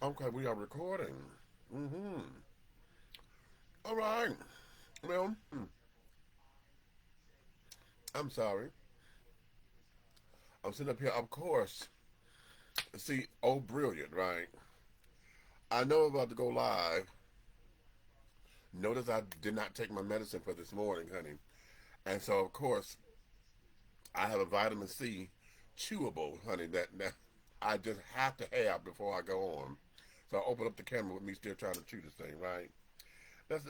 Okay, we are recording. Mm-hmm. All right. Well, I'm sorry. I'm sitting up here, of course. See, oh, brilliant, right? I know I'm about to go live. Notice I did not take my medicine for this morning, honey. And so, of course, I have a vitamin C chewable, honey, that I just have to have before I go on. So I open up the camera with me still trying to chew this thing, right?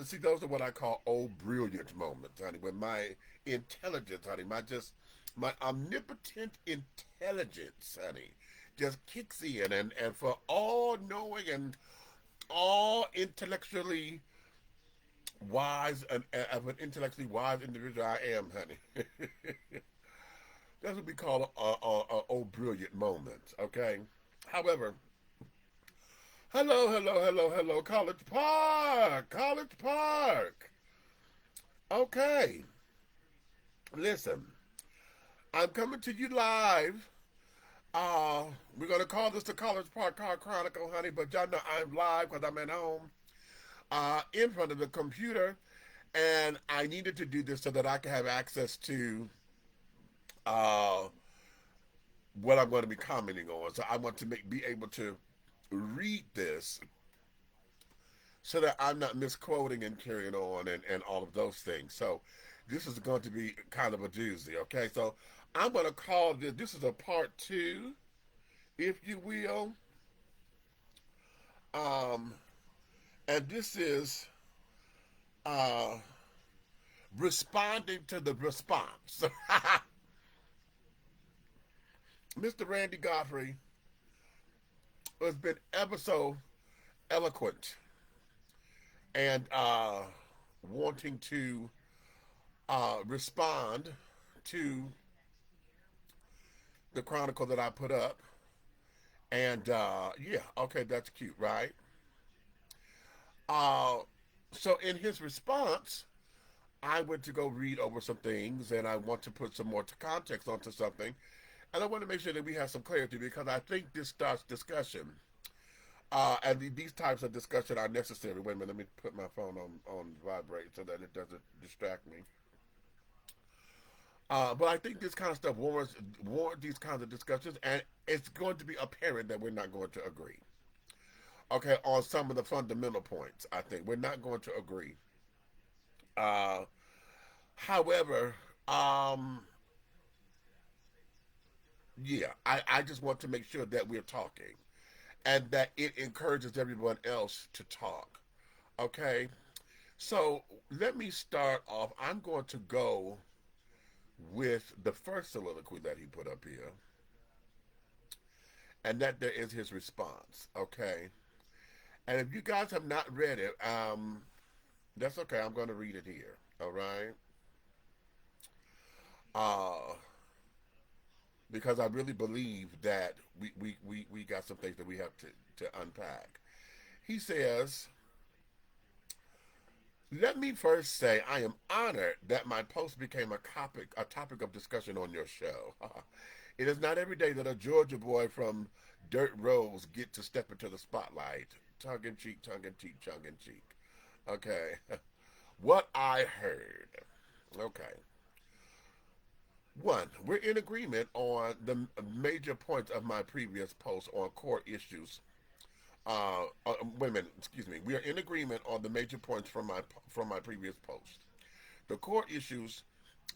See, those are what I call old brilliant moments, honey. When my intelligence, honey, my omnipotent intelligence, honey, just kicks in, and for all knowing and all intellectually wise and of an intellectually wise individual I am, honey. That's what we call a old brilliant moments. Okay. However, hello, College Park, College Park. Okay. Listen, I'm coming to you live. Uh, we're gonna call this the College Park Car Chronicle, honey, but y'all know I'm live because I'm at home, in front of the computer, and I needed to do this so that I can have access to uh what I'm going to be commenting on. So I want to be able to read this so that I'm not misquoting and carrying on and all of those things. So this is going to be kind of a doozy, okay? So I'm going to call this is a part two, if you will. Um, and this is uh, responding to the response. Mr. Randy Godfrey has been ever so eloquent and wanting to respond to the chronicle that I put up. And yeah, okay, that's cute, right? Uh, so in his response, I went to go read over some things, and I want to put some more context onto something, and I want to make sure that we have some clarity because I think this starts discussion, and these types of discussion are necessary. Wait a minute, let me put my phone on vibrate so that it doesn't distract me. But I think this kind of stuff warrants these kinds of discussions, and it's going to be apparent that we're not going to agree. Okay, on some of the fundamental points, I think we're not going to agree. Uh, however, um, yeah, I just want to make sure that we're talking and that it encourages everyone else to talk. Okay, so let me start off. I'm going to go with the first soliloquy that he put up here, and that there is his response. Okay, and if you guys have not read it, that's okay. I'm going to read it here. All right. Uh, because I really believe that we got some things that we have to unpack. He says, let me first say I am honored that my post became a topic of discussion on your show. It is not every day that a Georgia boy from Dirt Rose get to step into the spotlight. Tongue in cheek, tongue in cheek, tongue in cheek. Okay. What I heard. Okay. One, we're in agreement on the major points of my previous post on core issues. Wait a minute, excuse me. We are in agreement on the major points from my previous post. The core issues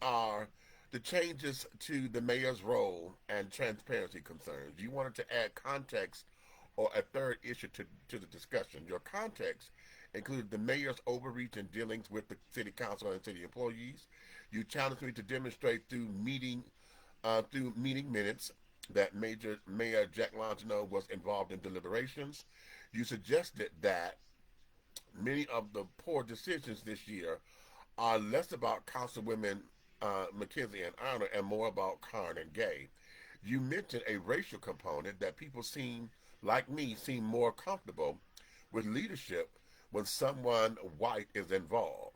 are the changes to the mayor's role and transparency concerns. You wanted to add context or a third issue to the discussion. Your context included the mayor's overreach in dealings with the city council and city employees. You challenged me to demonstrate through meeting minutes that Major Mayor Jack Longino was involved in deliberations. You suggested that many of the poor decisions this year are less about Councilwomen McKenzie and Arnold and more about Karn and Gay. You mentioned a racial component that people seem, like me, seem more comfortable with leadership when someone white is involved.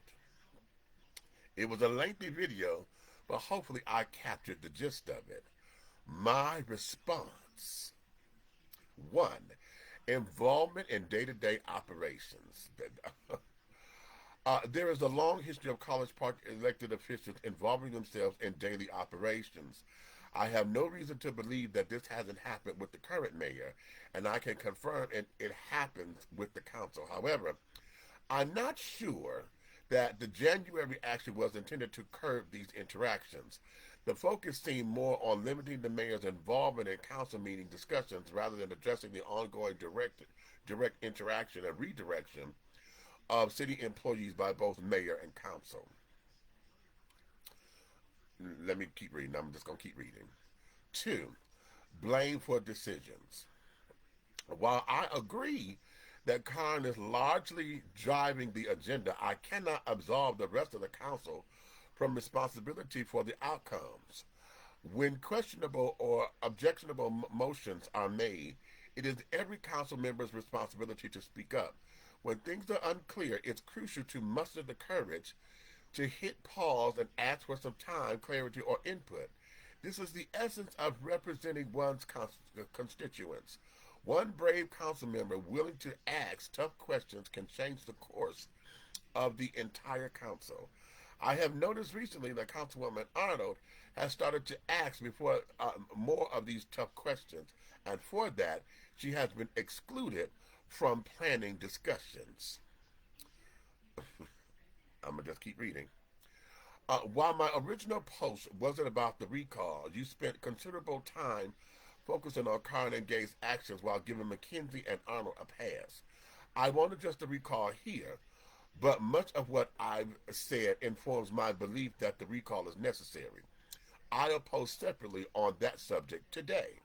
It was a lengthy video, but hopefully I captured the gist of it. My response: one, Involvement in day-to-day operations. There is a long history of College Park elected officials involving themselves in daily operations. I have no reason to believe that this hasn't happened with the current mayor, and I can confirm it happens with the council. However, I'm not sure that the January action was intended to curb these interactions. The focus seemed more on limiting the mayor's involvement in council meeting discussions rather than addressing the ongoing direct interaction and redirection of city employees by both mayor and council. Let me keep reading. I'm just going to keep reading. Two, blame for decisions. While I agree that Khan is largely driving the agenda, I cannot absolve the rest of the council from responsibility for the outcomes. When questionable or objectionable motions are made, it is every council member's responsibility to speak up. When things are unclear, it's crucial to muster the courage to hit pause and ask for some time, clarity, or input. This is the essence of representing one's constituents. One brave council member willing to ask tough questions can change the course of the entire council. I have noticed recently that Councilwoman Arnold has started to ask before more of these tough questions, and for that, she has been excluded from planning discussions. I'm gonna just keep reading. While my original post wasn't about the recall, you spent considerable time focusing on Karen and Gay's actions while giving McKenzie and Arnold a pass. I won't address the recall here, but much of what I've said informs my belief that the recall is necessary. I'll post separately on that subject today,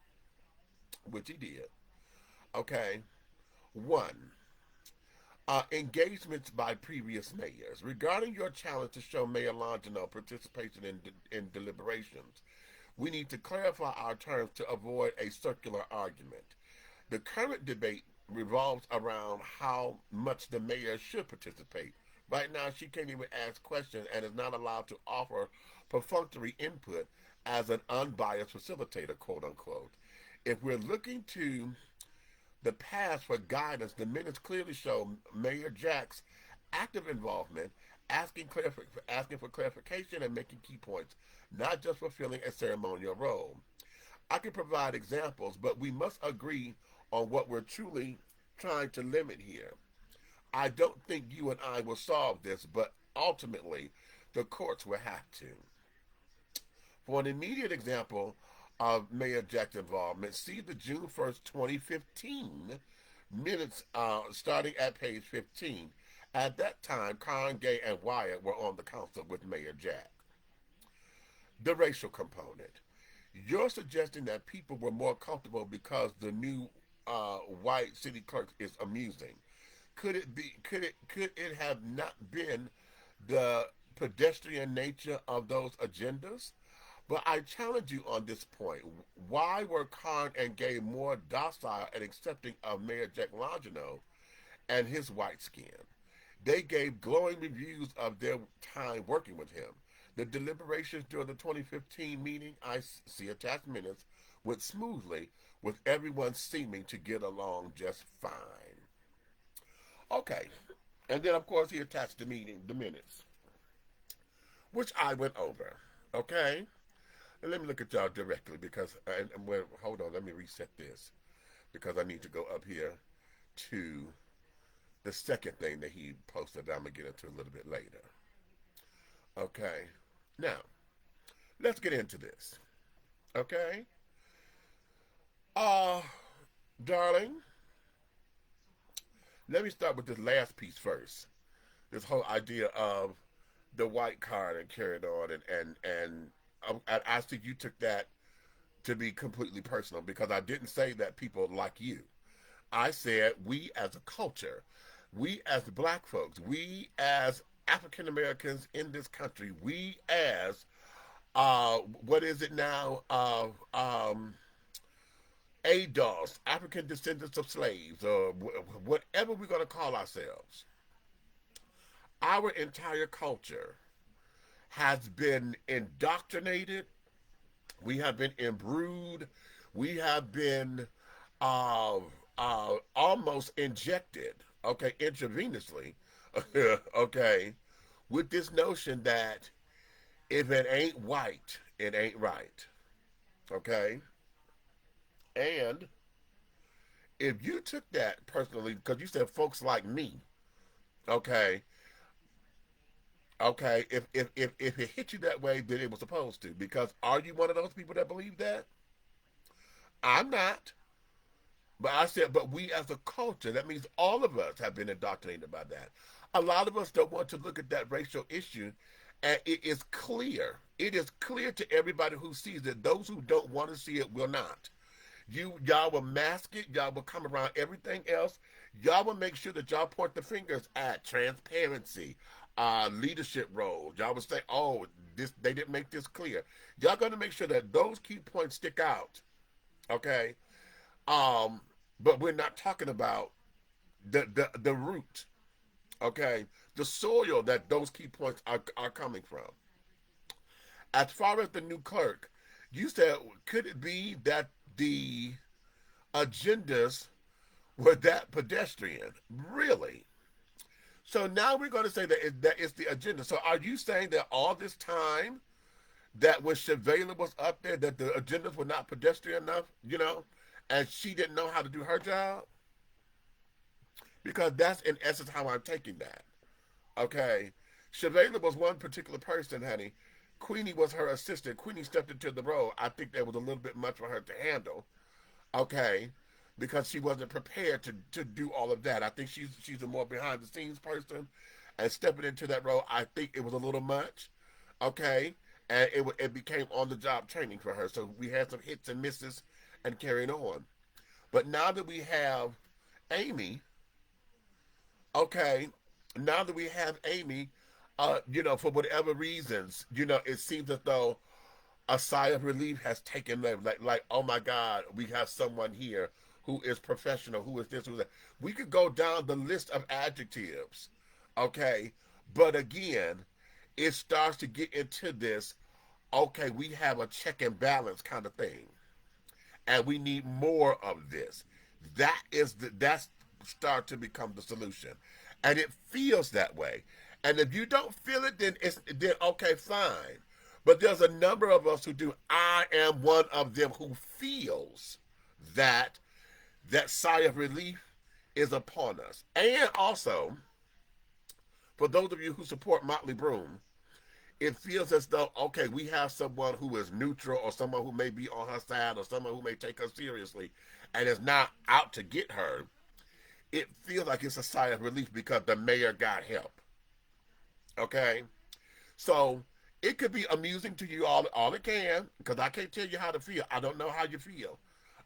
which he did. Okay. One, engagements by previous mayors. Regarding your challenge to show Mayor Longino participation in deliberations, we need to clarify our terms to avoid a circular argument. The current debate revolves around how much the mayor should participate. Right now, she can't even ask questions and is not allowed to offer perfunctory input as an unbiased facilitator, quote unquote. If we're looking to the past for guidance, the minutes clearly show Mayor Jack's active involvement, asking for clarification and making key points, not just fulfilling a ceremonial role. I can provide examples, but we must agree on what we're truly trying to limit here. I don't think you and I will solve this, but ultimately, the courts will have to. For an immediate example of Mayor Jack's involvement, see the June 1st, 2015 minutes starting at page 15. At that time, Karen, Gay, and Wyatt were on the council with Mayor Jack. The racial component. You're suggesting that people were more comfortable because the new white city clerk is amusing. Could it have not been the pedestrian nature of those agendas? But I challenge you on this point. Why were Khan and Gay more docile and accepting of Mayor Jack Longino and his white skin? They gave glowing reviews of their time working with him. The deliberations during the 2015 meeting, I see attached minutes, went smoothly, with everyone seeming to get along just fine. Okay, and then of course he attached the minutes, which I went over. Okay, and let me look at y'all directly because, well, hold on, let me reset this because I need to go up here to the second thing that he posted that I'm going to get into a little bit later. Okay, now, let's get into this. Okay? Uh, darling, let me start with this last piece first. This whole idea of the white card and carried on, and I think you took that to be completely personal because I didn't say that people like you. I said we as a culture, we as black folks, we as African Americans in this country, we as what is it now? ADOS, African descendants of slaves, or whatever we're going to call ourselves. Our entire culture has been indoctrinated. We have been imbrued. We have been almost injected, okay, intravenously, okay, with this notion that if it ain't white, it ain't right, okay? And if you took that personally, because you said folks like me, okay, okay, if it hit you that way, then it was supposed to. Because are you one of those people that believe that? I'm not. But I said, but we as a culture, that means all of us have been indoctrinated by that. A lot of us don't want to look at that racial issue, and it is clear. It is clear to everybody who sees it. Those who don't want to see it will not. Y'all will mask it. Y'all will come around everything else. Y'all will make sure that y'all point the fingers at transparency, leadership roles. Y'all will say, "Oh, this they didn't make this clear." Y'all going to make sure that those key points stick out. Okay, um, but we're not talking about the root. Okay, the soil that those key points are coming from. As far as the new clerk, you said, could it be that the agendas were that pedestrian? Really? So now we're going to say that it's the agenda. So are you saying that all this time that when Chevalier was up there, that the agendas were not pedestrian enough, and she didn't know how to do her job? Because that's in essence how I'm taking that. Okay. Chevalier was one particular person, honey. Queenie was her assistant. Queenie stepped into the role. I think that was a little bit much for her to handle. Okay. Because she wasn't prepared to do all of that. I think she's a more behind the scenes person, and stepping into that role, I think it was a little much. Okay. And it became on the job training for her. So we had some hits and misses and carrying on. But now that we have Amy, okay, now that we have Amy, for whatever reasons, it seems as though a sigh of relief has taken them. Like, oh my God, we have someone here who is professional, who is this, who is that. We could go down the list of adjectives, okay? But again, it starts to get into this, okay, we have a check and balance kind of thing, and we need more of this. That's start to become the solution, and it feels that way. And if you don't feel it, then okay, fine. But there's a number of us who do. I am one of them who feels that that sigh of relief is upon us. And also, for those of you who support Motley Broom, it feels as though, okay, we have someone who is neutral, or someone who may be on her side, or someone who may take her seriously and is not out to get her. It feels like it's a sigh of relief because the mayor got help. Okay? So it could be amusing to you all it can, because I can't tell you how to feel. I don't know how you feel.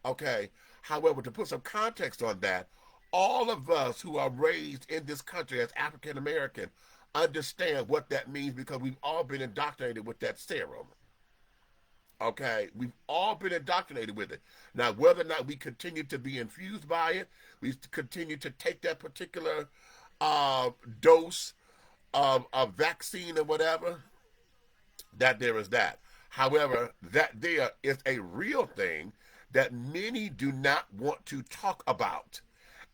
Okay? However, to put some context on that, all of us who are raised in this country as African American understand what that means, because we've all been indoctrinated with that serum. Okay, we've all been indoctrinated with it. Now, whether or not we continue to be infused by it, we continue to take that particular uh, dose of vaccine or whatever, that there is that. However, that there is a real thing that many do not want to talk about.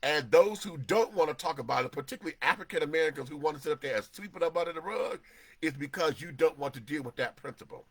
And those who don't want to talk about it, particularly African Americans who want to sit up there and sweep it up under the rug, is because you don't want to deal with that principle.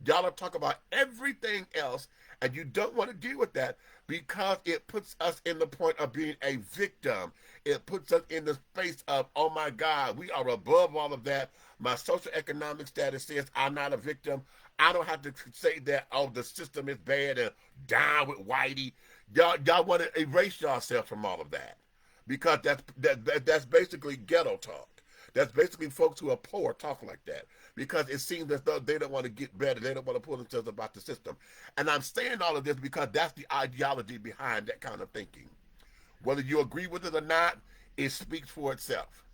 Y'all are talking about everything else, and you don't want to deal with that because it puts us in the point of being a victim. It puts us in the space of, oh my God, we are above all of that. My social economic status says I'm not a victim. I don't have to say that, oh, the system is bad and down with Whitey. Y'all want to erase yourself from all of that, because that's basically ghetto talk. That's basically folks who are poor talk like that, because it seems as though they don't want to get better. They don't want to pull themselves about the system. And I'm saying all of this because that's the ideology behind that kind of thinking. Whether you agree with it or not, it speaks for itself.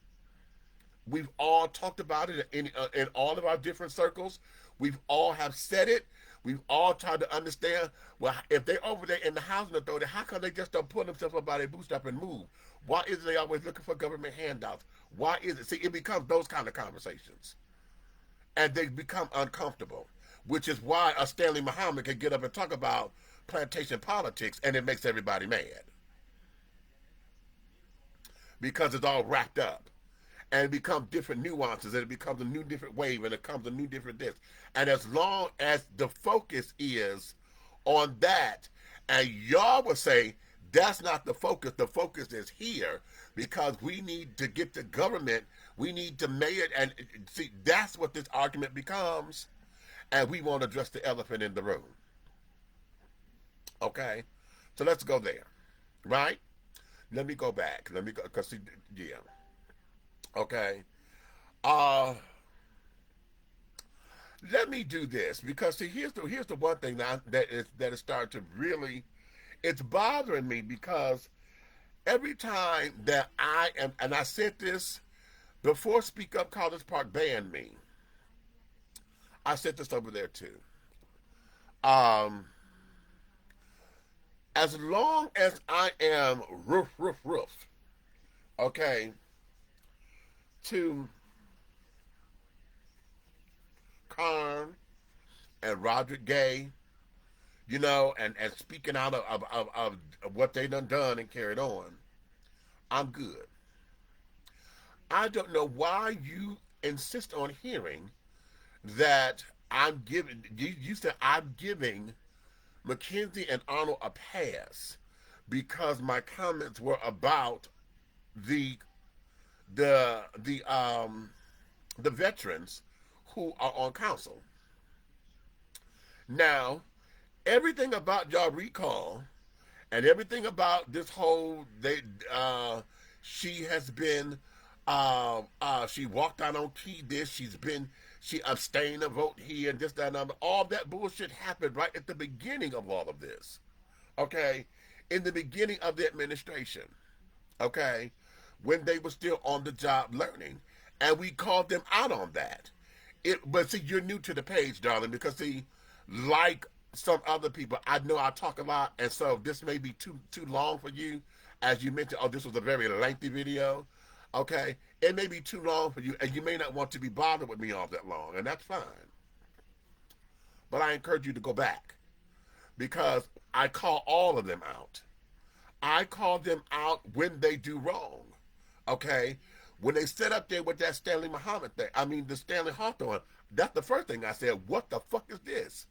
We've all talked about it in all of our different circles. We've all have said it. We've all tried to understand, well, if they're over there in the housing authority, how come they just don't pull themselves up by their bootstrap and move? Why is it they always looking for government handouts? Why is it? See, it becomes those kind of conversations. And they become uncomfortable, which is why a Stanley Muhammad can get up and talk about plantation politics, and it makes everybody mad. because it's all wrapped up. And it becomes different nuances, and it becomes a new different wave, and it comes a new different this. And as long as the focus is on that, and y'all will say, that's not the focus is here, because we need to get the government, we need to make it, and see, that's what this argument becomes, and we won't address the elephant in the room. Okay? So let's go there, right? Let me go back. Let me go, because, yeah. Okay. Let me do this, because see, here's the one thing that is starting to really, it's bothering me, because every time that I am, and I said this before Speak Up College Park banned me, I said this over there too. As long as I am roof, okay, to Karn and Roderick Gay, you know, and speaking out of what they done and carried on, I'm good. I don't know why you insist on hearing that I'm giving, you said I'm giving Mackenzie and Arnold a pass because my comments were about the veterans who are on council. Now, everything about y'all recall and everything about this whole she has been she walked out on key this, she abstained a vote here and this, that, and other. All that bullshit happened right at the beginning of all of this. Okay? In the beginning of the administration. Okay? When they were still on the job learning. And we called them out on that. But see, you're new to the page, darling, because see, like some other people, I know I talk a lot, and so this may be too long for you. As you mentioned, oh, this was a very lengthy video. Okay? It may be too long for you, and you may not want to be bothered with me all that long, and that's fine. But I encourage you to go back, because I call all of them out. I call them out when they do wrong. Okay? When they sit up there with that Stanley Muhammad thing, the Stanley Hawthorne, that's the first thing I said, what the fuck is this?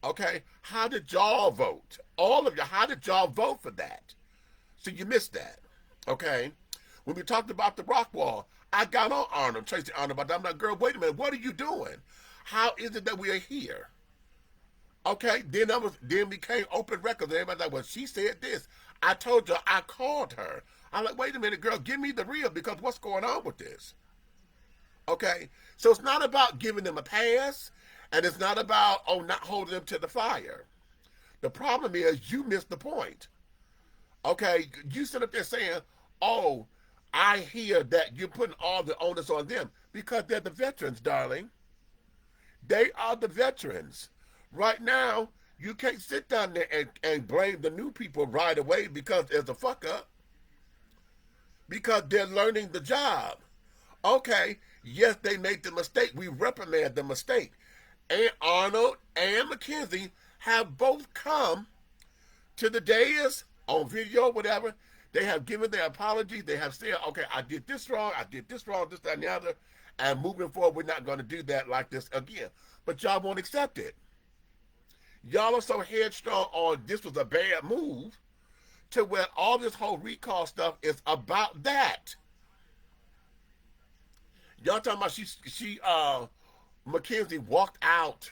Okay? How did y'all vote? All of you, how did y'all vote for that? So you missed that. Okay? When we talked about the rock wall, I got on Arnold, Tracy Arnold, about that. I'm like, girl, wait a minute, what are you doing? How is it that we are here? Okay? Then became open records. Everybody's like, well, she said this. I told you, I called her. I'm like, wait a minute, girl, give me the real, because what's going on with this? Okay? So it's not about giving them a pass, and it's not about, not holding them to the fire. The problem is you missed the point. Okay? You sit up there saying, oh, I hear that you're putting all the onus on them, because they're the veterans, darling. They are the veterans. Right now, you can't sit down there and blame the new people right away because there's a fuck up. Because they're learning the job. Okay, yes, they made the mistake. We reprimand the mistake. And Arnold and Mackenzie have both come to the dais, on video, whatever. They have given their apologies. They have said, okay, I did this wrong, this, that, and the other. And moving forward, we're not going to do that like this again. But y'all won't accept it. Y'all are so headstrong on this was a bad move, to where all this whole recall stuff is about that. Y'all talking about Mackenzie walked out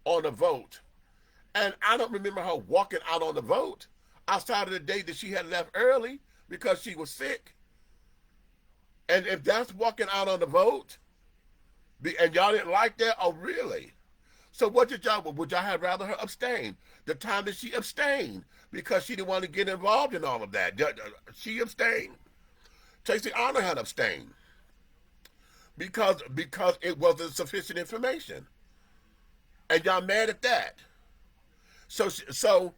on a vote. And I don't remember her walking out on the vote outside of the day that she had left early because she was sick. And if that's walking out on the vote, and y'all didn't like that, oh really? So what would y'all have rather her abstain? The time that she abstained, because she didn't want to get involved in all of that. She abstained. Tracy Arnold had abstained. Because it wasn't sufficient information. And y'all mad at that. So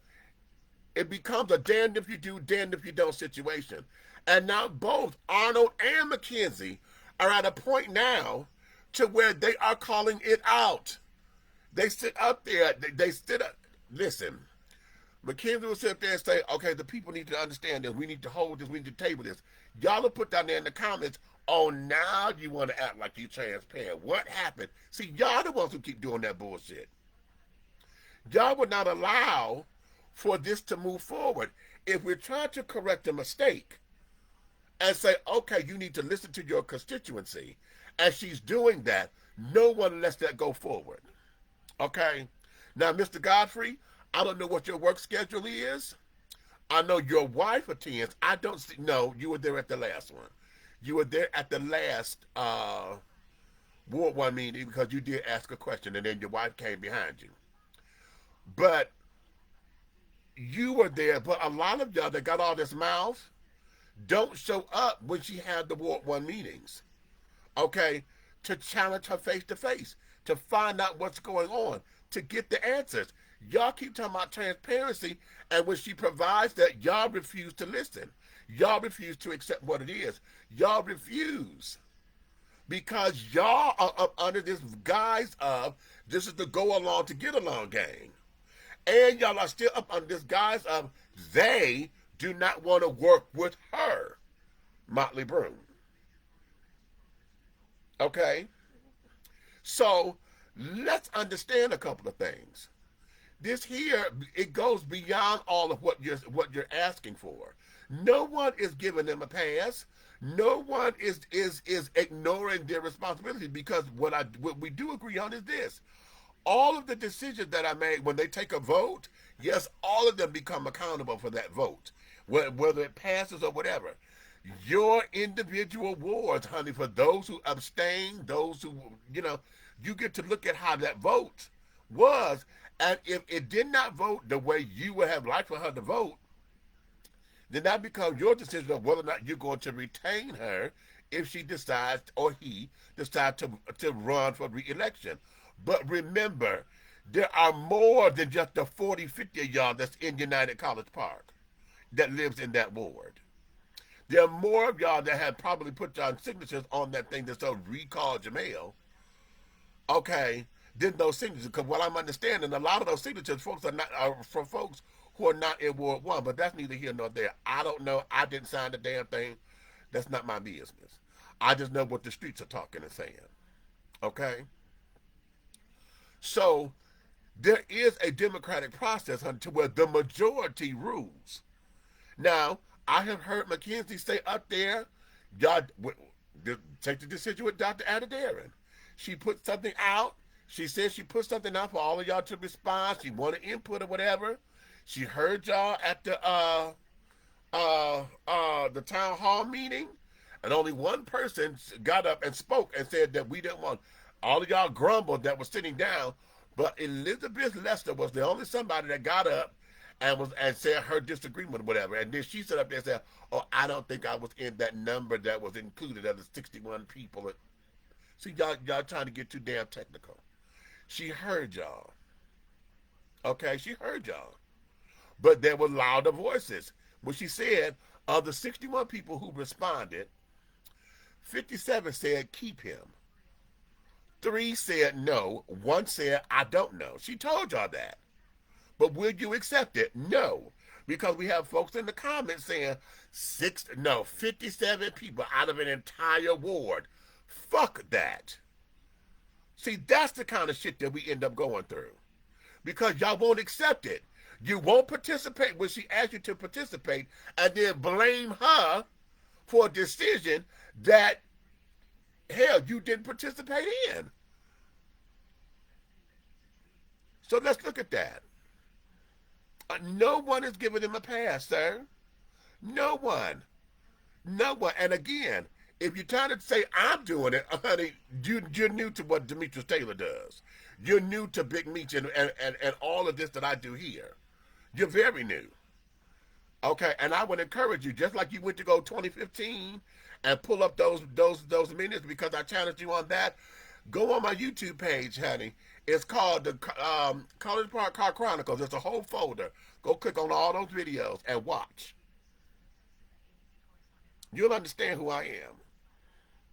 it becomes a damned if you do, damned if you don't situation. And now both Arnold and Mackenzie are at a point now to where they are calling it out. They sit up there, they sit up, listen, Mackenzie will sit there and say, okay, the people need to understand this. We need to hold this. We need to table this. Y'all will put down there in the comments, oh, now you want to act like you transparent. What happened? See, y'all the ones who keep doing that bullshit. Y'all would not allow for this to move forward. If we're trying to correct a mistake and say, okay, you need to listen to your constituency, and she's doing that, no one lets that go forward. Okay? Now, Mr. Godfrey, I don't know what your work schedule is. I know your wife attends. I don't see. No, you were there at the last one. You were there at the last Ward 1 meeting because you did ask a question, and then your wife came behind you. But you were there, but a lot of y'all that got all this mouth don't show up when she had the Ward 1 meetings, okay, to challenge her face to face, to find out what's going on, to get the answers. Y'all keep talking about transparency, and when she provides that, y'all refuse to listen. Y'all refuse to accept what it is. Y'all refuse because y'all are up under this guise of this is the go along to get along game. And y'all are still up under this guise of they do not want to work with her, Motley Broom. Okay? So let's understand a couple of things. This here, it goes beyond all of what you're asking for. No one is giving them a pass. No one is ignoring their responsibility because what we do agree on is this. All of the decisions that I made when they take a vote, yes, all of them become accountable for that vote, whether it passes or whatever. Your individual wards, honey, for those who abstain, those who, you get to look at how that vote was. And if it did not vote the way you would have liked for her to vote, then that becomes your decision of whether or not you're going to retain her if she decides or he decides to run for re-election. But remember, there are more than just the 40, 50 of y'all that's in United College Park that lives in that ward. There are more of y'all that have probably put y'all signatures on that thing that says recall Jamel. Okay, than those signatures. Because what I'm understanding, a lot of those signatures, folks are from folks who are not in Ward 1. But that's neither here nor there. I don't know. I didn't sign the damn thing. That's not my business. I just know what the streets are talking and saying. Okay? So there is a democratic process to where the majority rules. Now, I have heard Mackenzie say up there, y'all take the decision with Dr. Adadaran. She put something out. She said she put something out for all of y'all to respond. She wanted input or whatever. She heard y'all at the town hall meeting, and only one person got up and spoke and said that we didn't want. All of y'all grumbled that was sitting down, but Elizabeth Lester was the only somebody that got up and said her disagreement or whatever. And then she stood up there and said, "Oh, I don't think I was in that number that was included of the 61 people." See, y'all trying to get too damn technical. She heard y'all. Okay, she heard y'all. But there were louder voices. When she said, of the 61 people who responded, 57 said keep him. 3 said no. 1 said, I don't know. She told y'all that. But will you accept it? No. Because we have folks in the comments saying 57 people out of an entire ward. Fuck that. See, that's the kind of shit that we end up going through. Because y'all won't accept it. You won't participate when she asks you to participate and then blame her for a decision that, hell, you didn't participate in. So let's look at that. No one is giving him a pass, sir. No one. No one. And again, if you're trying to say I'm doing it, honey, you're new to what Demetrius Taylor does. You're new to Big Meech and all of this that I do here. You're very new. Okay, and I would encourage you, just like you went to go 2015 and pull up those minutes because I challenged you on that, go on my YouTube page, honey. It's called the College Park Car Chronicles. It's a whole folder. Go click on all those videos and watch. You'll understand who I am.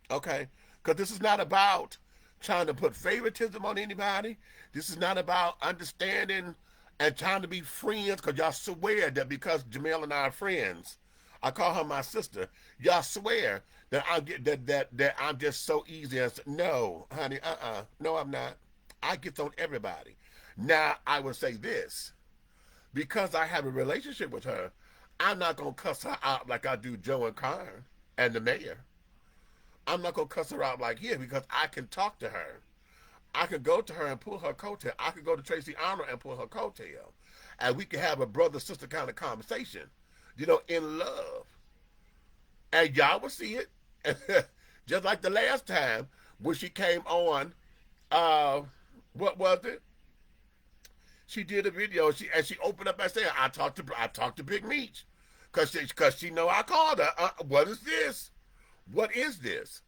Okay? Because this is not about trying to put favoritism on anybody. This is not about understanding and trying to be friends because y'all swear that because Jamel and I are friends, I call her my sister. Y'all swear that I get that I'm just so easy. As no, honey, no, I'm not. I get on everybody. Now I would say this because I have a relationship with her. I'm not gonna cuss her out like I do Joe and Karen and the mayor. I'm not gonna cuss her out like here because I can talk to her. I could go to her and pull her coattail. I could go to Tracy Arnold and pull her coattail. And we could have a brother-sister kind of conversation, in love. And y'all will see it. Just like the last time when she came on, uh, what was it? She did a video. She opened up and said, I talked to Big Meech. Cause she know I called her. What is this? What is this?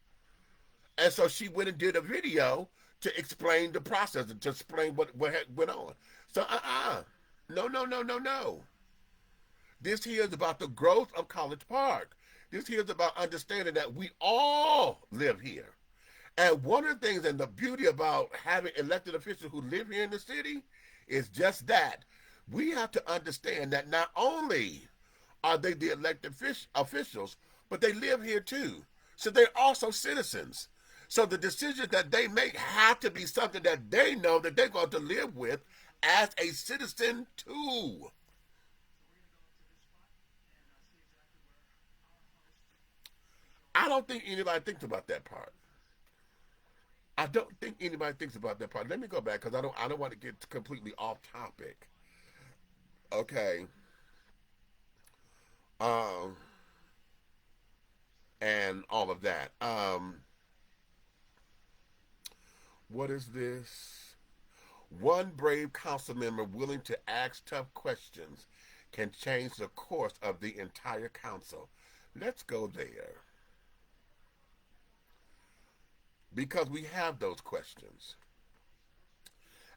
And so she went and did a video to explain the process and to explain what had went on. So no, no, no, no, no. This here is about the growth of College Park. This here is about understanding that we all live here. And one of the things and the beauty about having elected officials who live here in the city is just that. We have to understand that not only are they the elected officials, but they live here too. So they're also citizens. So the decisions that they make have to be something that they know that they're going to live with as a citizen too. I don't think anybody thinks about that part. I don't think anybody thinks about that part. Let me go back because I don't want to get completely off topic. Okay. Um, and all of that. What is this? One brave council member willing to ask tough questions can change the course of the entire council. Let's go there. Because we have those questions.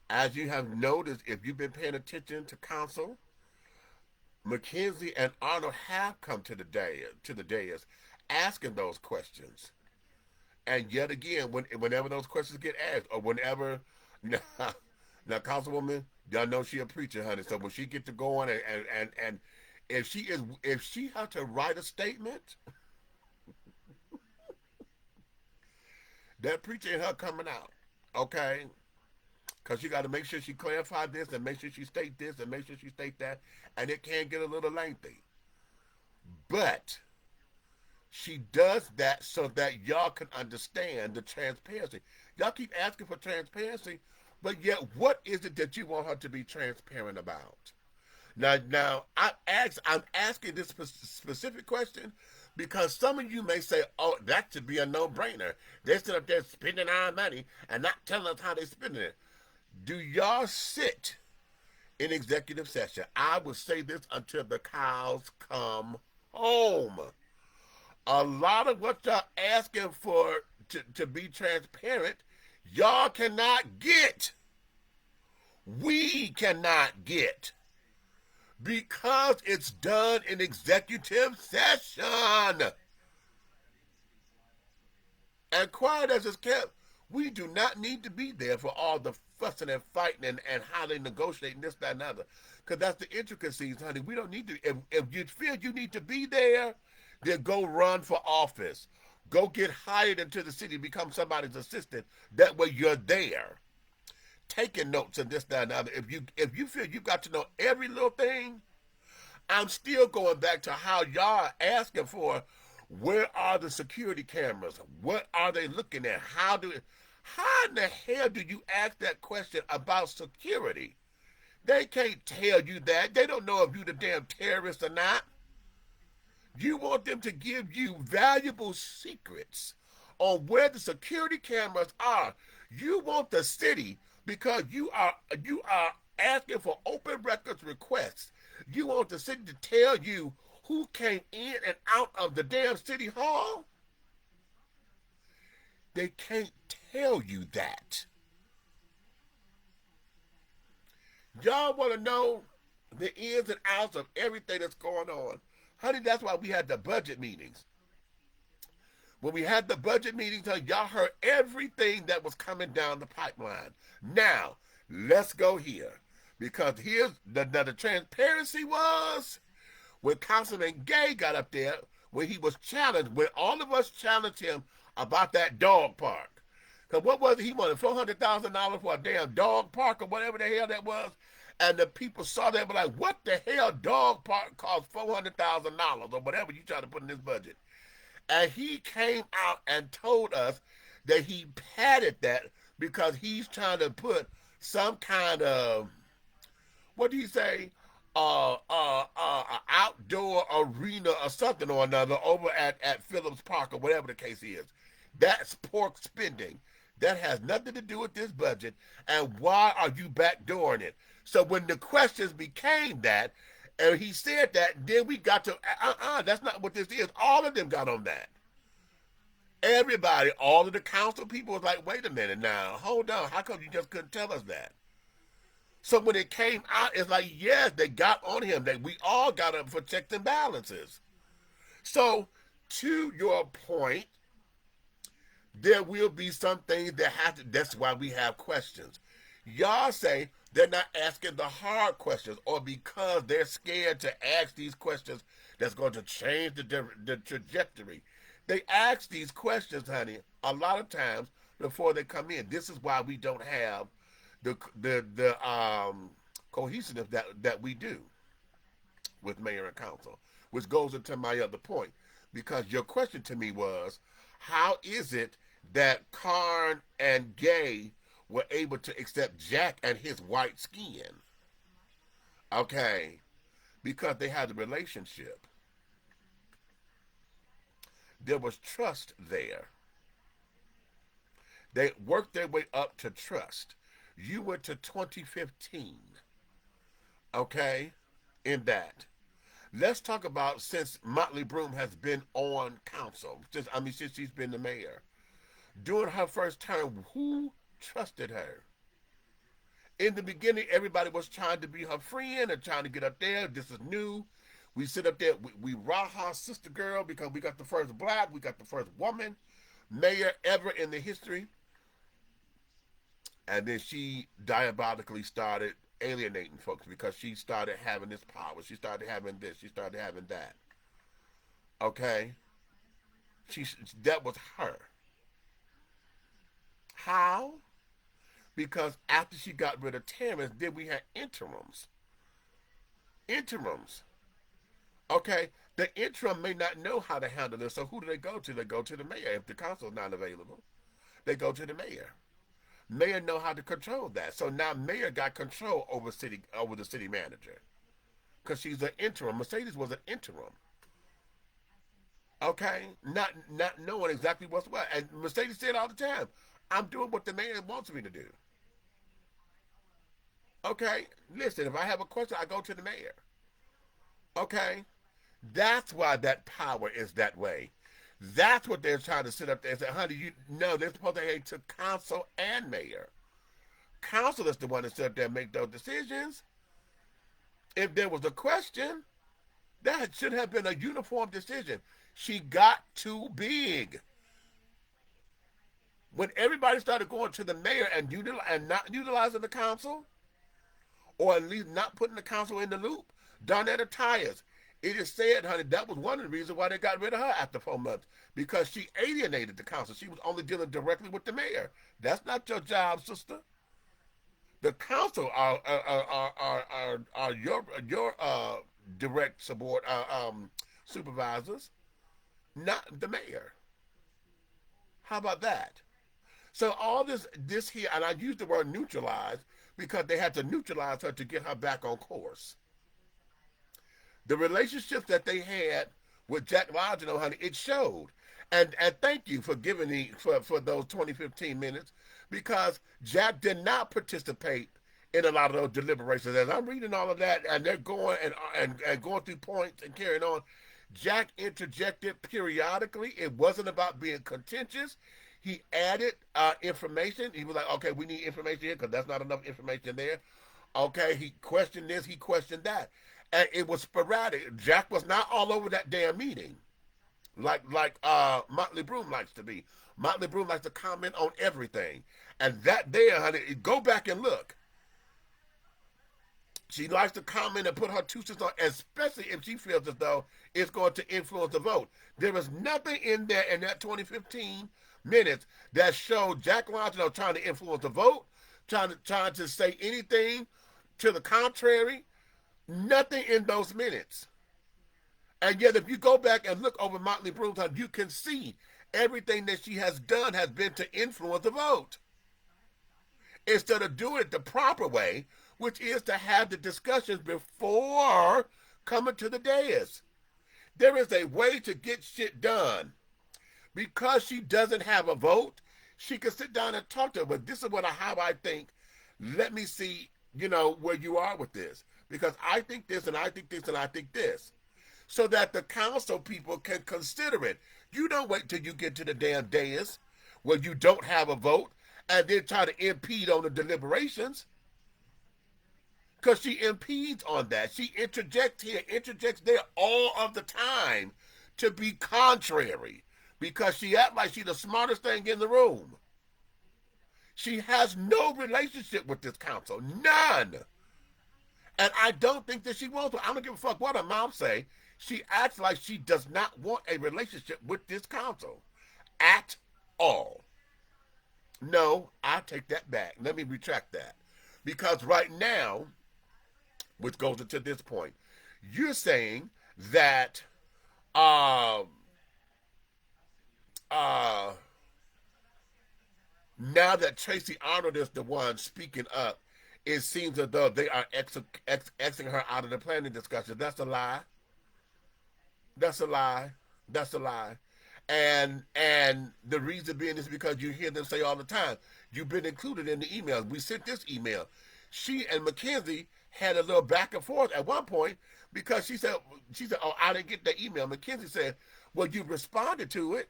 As you have noticed, if you've been paying attention to council, McKenzie and Arnold have come to the dais asking those questions. And yet again, whenever those questions get asked, or whenever now, now Councilwoman, y'all know she a preacher, honey. So when she get to going and if she had to write a statement, that preacher ain't her coming out. Okay? Because she got to make sure she clarify this and make sure she state this and make sure she state that. And it can get a little lengthy. But she does that so that y'all can understand the transparency. Y'all keep asking for transparency, but yet what is it that you want her to be transparent about? Now, I'm asking this specific question because some of you may say, "Oh, that should be a no-brainer. They're still up there spending our money and not telling us how they're spending it." Do y'all sit in executive session? I will say this until the cows come home. A lot of what y'all asking for to be transparent, y'all cannot get. We cannot get. Because it's done in executive session. And quiet as it's kept, we do not need to be there for all the fussing and fighting and how they negotiate and this, that, and the other. Because that's the intricacies, honey. We don't need to. If you feel you need to be there, then go run for office. Go get hired into the city, become somebody's assistant. That way you're there. Taking notes and this, that, and the other. If you feel you've got to know every little thing, I'm still going back to how y'all are asking for where are the security cameras? What are they looking at? How in the hell do you ask that question about security? They can't tell you that. They don't know if you the damn terrorist or not. You want them to give you valuable secrets on where the security cameras are. You want the city because you are asking for open records requests. You want the city to tell you who came in and out of the damn city hall? They can't tell you that. Y'all want to know the ins and outs of everything that's going on. Honey, that's why we had the budget meetings. When we had the budget meetings, y'all heard everything that was coming down the pipeline. Now, let's go here. Because here's the transparency was when Councilman Gay got up there, when he was challenged, when all of us challenged him about that dog park. Because what was it? He wanted $400,000 for a damn dog park or whatever the hell that was. And the people saw that and were like, what the hell dog park costs $400,000 or whatever you try to put in this budget. And he came out and told us that he padded that because he's trying to put some kind of, what do you say, outdoor arena or something or another over at Phillips Park or whatever the case is. That's pork spending. That has nothing to do with this budget. And why are you backdooring it? So when the questions became that, and he said that, then we got to, that's not what this is. All of them got on that. Everybody, all of the council people was like, wait a minute now, hold on. How come you just couldn't tell us that? So when it came out, it's like, yes, they got on him. That we all got up for checks and balances. So to your point, there will be some things that have to, that's why we have questions. Y'all say they're not asking the hard questions or because they're scared to ask these questions that's going to change the trajectory. They ask these questions, honey, a lot of times before they come in. This is why we don't have the cohesiveness that we do with mayor and council, which goes into my other point. Because your question to me was, how is it that Karn and Gay were able to accept Jack and his white skin? Okay, because they had a relationship. There was trust there. They worked their way up to trust. You went to 2015, okay, in that. Let's talk about since Motley Broom has been on council, since she's been the mayor. During her first term, who trusted her? In the beginning, everybody was trying to be her friend and trying to get up there. This is new. We sit up there, we Raha sister girl because we got the first black, we got the first woman mayor ever in the history. And then she diabolically started alienating folks because she started having this power. She started having this. She started having that. Okay? That was her. How? Because after she got rid of Terrence, then we had interims. Interims. Okay? The interim may not know how to handle this, so who do they go to? They go to the mayor. If the council is not available, they go to the mayor. Mayor know how to control that. So now mayor got control over the city manager. Because she's an interim. Mercedes was an interim. Okay? Not knowing exactly what's what. And Mercedes said all the time, I'm doing what the mayor wants me to do. Okay? Listen, if I have a question, I go to the mayor. Okay? That's why that power is that way. That's what they're trying to sit up there and say, honey, you know, they're supposed to hate to council and mayor. Council is the one that sit up there and make those decisions. If there was a question, that should have been a uniform decision. She got too big. When everybody started going to the mayor and not utilizing the council, or at least not putting the council in the loop, Donetta Tyers, it is said, honey, that was one of the reasons why they got rid of her after 4 months, because she alienated the council. She was only dealing directly with the mayor. That's not your job, sister. The council are your direct support supervisors, not the mayor. How about that? So all this here, and I use the word neutralize because they had to neutralize her to get her back on course. The relationships that they had with Jack Logino, honey, it showed. And thank you for giving me for those 2015 minutes, because Jack did not participate in a lot of those deliberations. As I'm reading all of that, and they're going and going through points and carrying on, Jack interjected periodically. It wasn't about being contentious. He added information. He was like, okay, we need information here because that's not enough information there. Okay, he questioned this, he questioned that. And it was sporadic. Jack was not all over that damn meeting, like Motley Broom likes to be. Motley Broom likes to comment on everything, and that there, honey, go back and look. She likes to comment and put her 2 cents on, especially if she feels as though it's going to influence the vote. There is nothing in there in that 2015 minutes that showed Jack Longino trying to influence the vote, trying to say anything to the contrary. Nothing in those minutes. And yet, if you go back and look over Motley Bruce's time, you can see everything that she has done has been to influence the vote. Instead of doing it the proper way, which is to have the discussions before coming to the dais. There is a way to get shit done. Because she doesn't have a vote, she can sit down and talk to her. But this is how I think. Let me see, where you are with this. Because I think this, and I think this, and I think this. So that the council people can consider it. You don't wait till you get to the damn dais where you don't have a vote and then try to impede on the deliberations. Because she impedes on that. She interjects here, interjects there all of the time to be contrary. Because she acts like she's the smartest thing in the room. She has no relationship with this council. None. And I don't think that she wants to. I don't give a fuck what her mom say. She acts like she does not want a relationship with this council. At all. No, I take that back. Let me retract that. Because right now, which goes into this point, you're saying that now that Tracy Arnold is the one speaking up, it seems as though they are Xing her out of the planning discussion. That's a lie. That's a lie. That's a lie. And the reason being is because you hear them say all the time, you've been included in the emails. We sent this email. She and Mackenzie had a little back and forth at one point because she said, oh, I didn't get the email. Mackenzie said, well, you responded to it.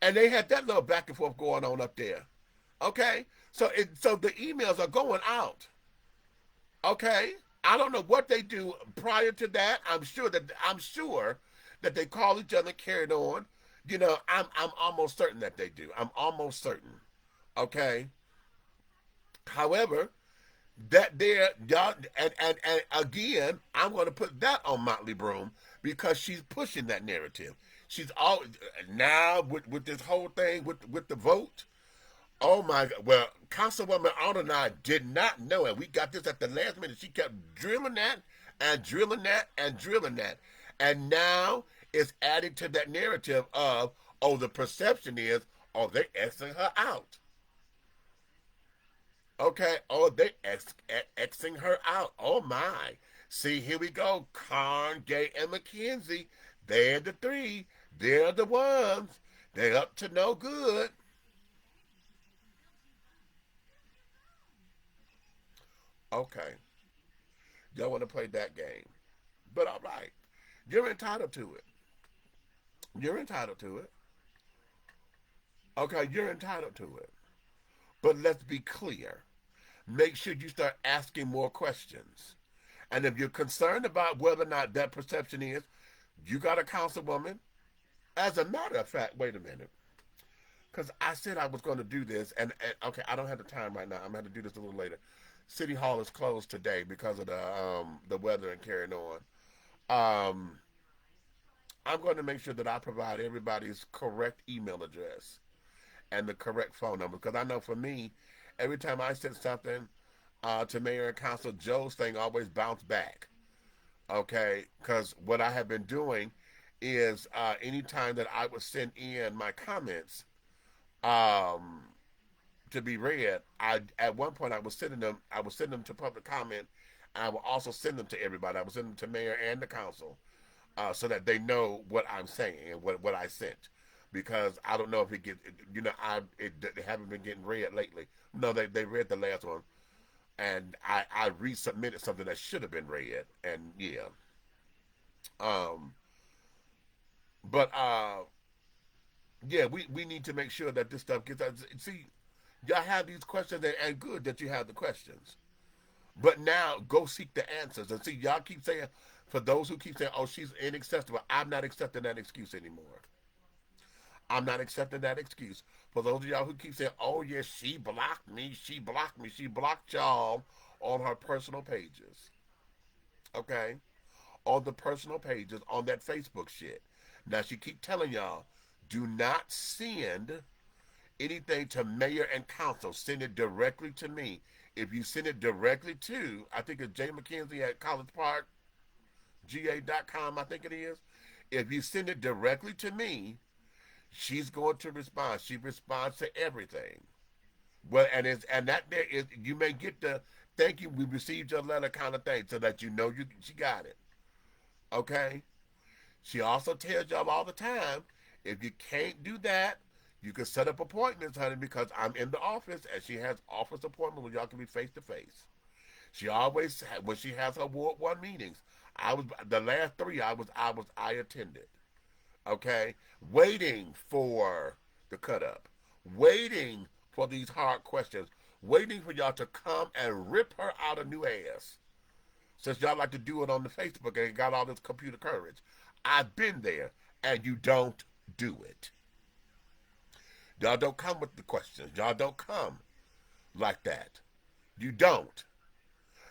And they had that little back and forth going on up there. Okay? So the emails are going out. Okay? I don't know what they do prior to that. I'm sure that they call each other, carried on. I'm almost certain that they do. I'm almost certain. Okay? However, that there, and again, I'm going to put that on Motley Broom because she's pushing that narrative. She's all now with this whole thing with the vote. Oh my God! Well, Councilwoman Arnold and I did not know it. We got this at the last minute. She kept drilling that and drilling that and drilling that, and now it's adding to that narrative of, oh, the perception is, oh, they Xing her out. Okay, oh, they Xing her out. Oh my! See, here we go. Karn, Gay, and Mackenzie. They're the three. They're the ones. They're up to no good. Okay. Y'all want to play that game. But all right. You're entitled to it. You're entitled to it. Okay, you're entitled to it. But let's be clear. Make sure you start asking more questions. And if you're concerned about whether or not that perception is, you got a councilwoman. As a matter of fact, wait a minute. Because I said I was going to do this, and okay, I don't have the time right now. I'm going to do this a little later. City Hall is closed today because of the weather and carrying on. I'm going to make sure that I provide everybody's correct email address and the correct phone number. Because I know for me, every time I send something to mayor and council, Joe's thing always bounced back. Okay, because what I have been doing is anytime that I would send in my comments to be read, at one point I was sending them to public comment. I will also send them to everybody. I will send them to mayor and the council so that they know what I'm saying and what I sent. Because I don't know if it gets, they haven't been getting read lately. No, they read the last one. And I resubmitted something that should have been read. And yeah. But yeah, we need to make sure that this stuff gets out. See, y'all have these questions, and good that you have the questions. But now go seek the answers. And see, y'all keep saying, for those who keep saying, oh, she's inaccessible, I'm not accepting that excuse anymore. I'm not accepting that excuse. For those of y'all who keep saying, oh, yes, she blocked me, she blocked y'all on her personal pages. Okay? On the personal pages on that Facebook shit. Now she keep telling y'all, do not send anything to mayor and council. Send it directly to me. If you send it directly to, I think it's Jay McKenzie at collegeparkga.com, I think it is. If you send it directly to me, she's going to respond. She responds to everything. Well, and that there is, you may get the thank you, we received your letter kind of thing, so that you know she got it. Okay. She also tells y'all all the time, if you can't do that, you can set up appointments, honey, because I'm in the office and she has office appointments where y'all can be face to face. She always, when she has her Ward 1 meetings, I was the last three I attended. Okay, waiting for the cut up, waiting for these hard questions, waiting for y'all to come and rip her out a new ass. Since y'all like to do it on the Facebook and got all this computer courage, I've been there, and you don't do it. Y'all don't come with the questions. Y'all don't come like that. You don't.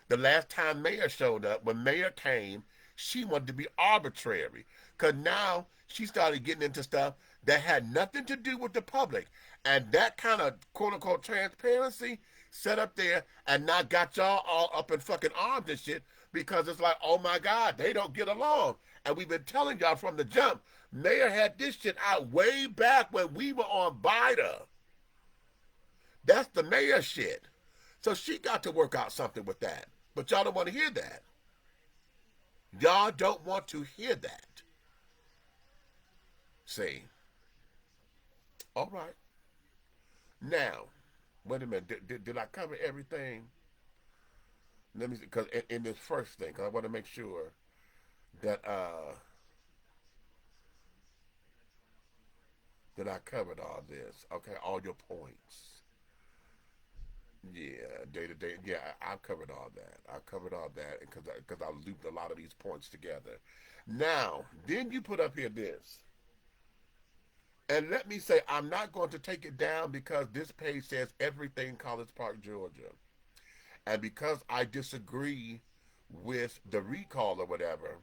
The last time Mayor showed up, when Mayor came, she wanted to be arbitrary. Because now she started getting into stuff that had nothing to do with the public. And that kind of quote-unquote transparency set up there and now got y'all all up in fucking arms and shit because it's like, oh my God, they don't get along. And we've been telling y'all from the jump, Mayor had this shit out way back when we were on Bida. That's the Mayor shit. So she got to work out something with that. But y'all don't want to hear that. Y'all don't want to hear that. See? All right. Now, wait a minute. Did I cover everything? Let me see. Because in this first thing, because I want to make sure that that I covered all this. Okay, all your points. Yeah, day to day. Yeah, I covered all that. I covered all that because I looped a lot of these points together. Now, then you put up here this. And let me say, I'm not going to take it down because this page says everything College Park, Georgia. And because I disagree with the recall or whatever,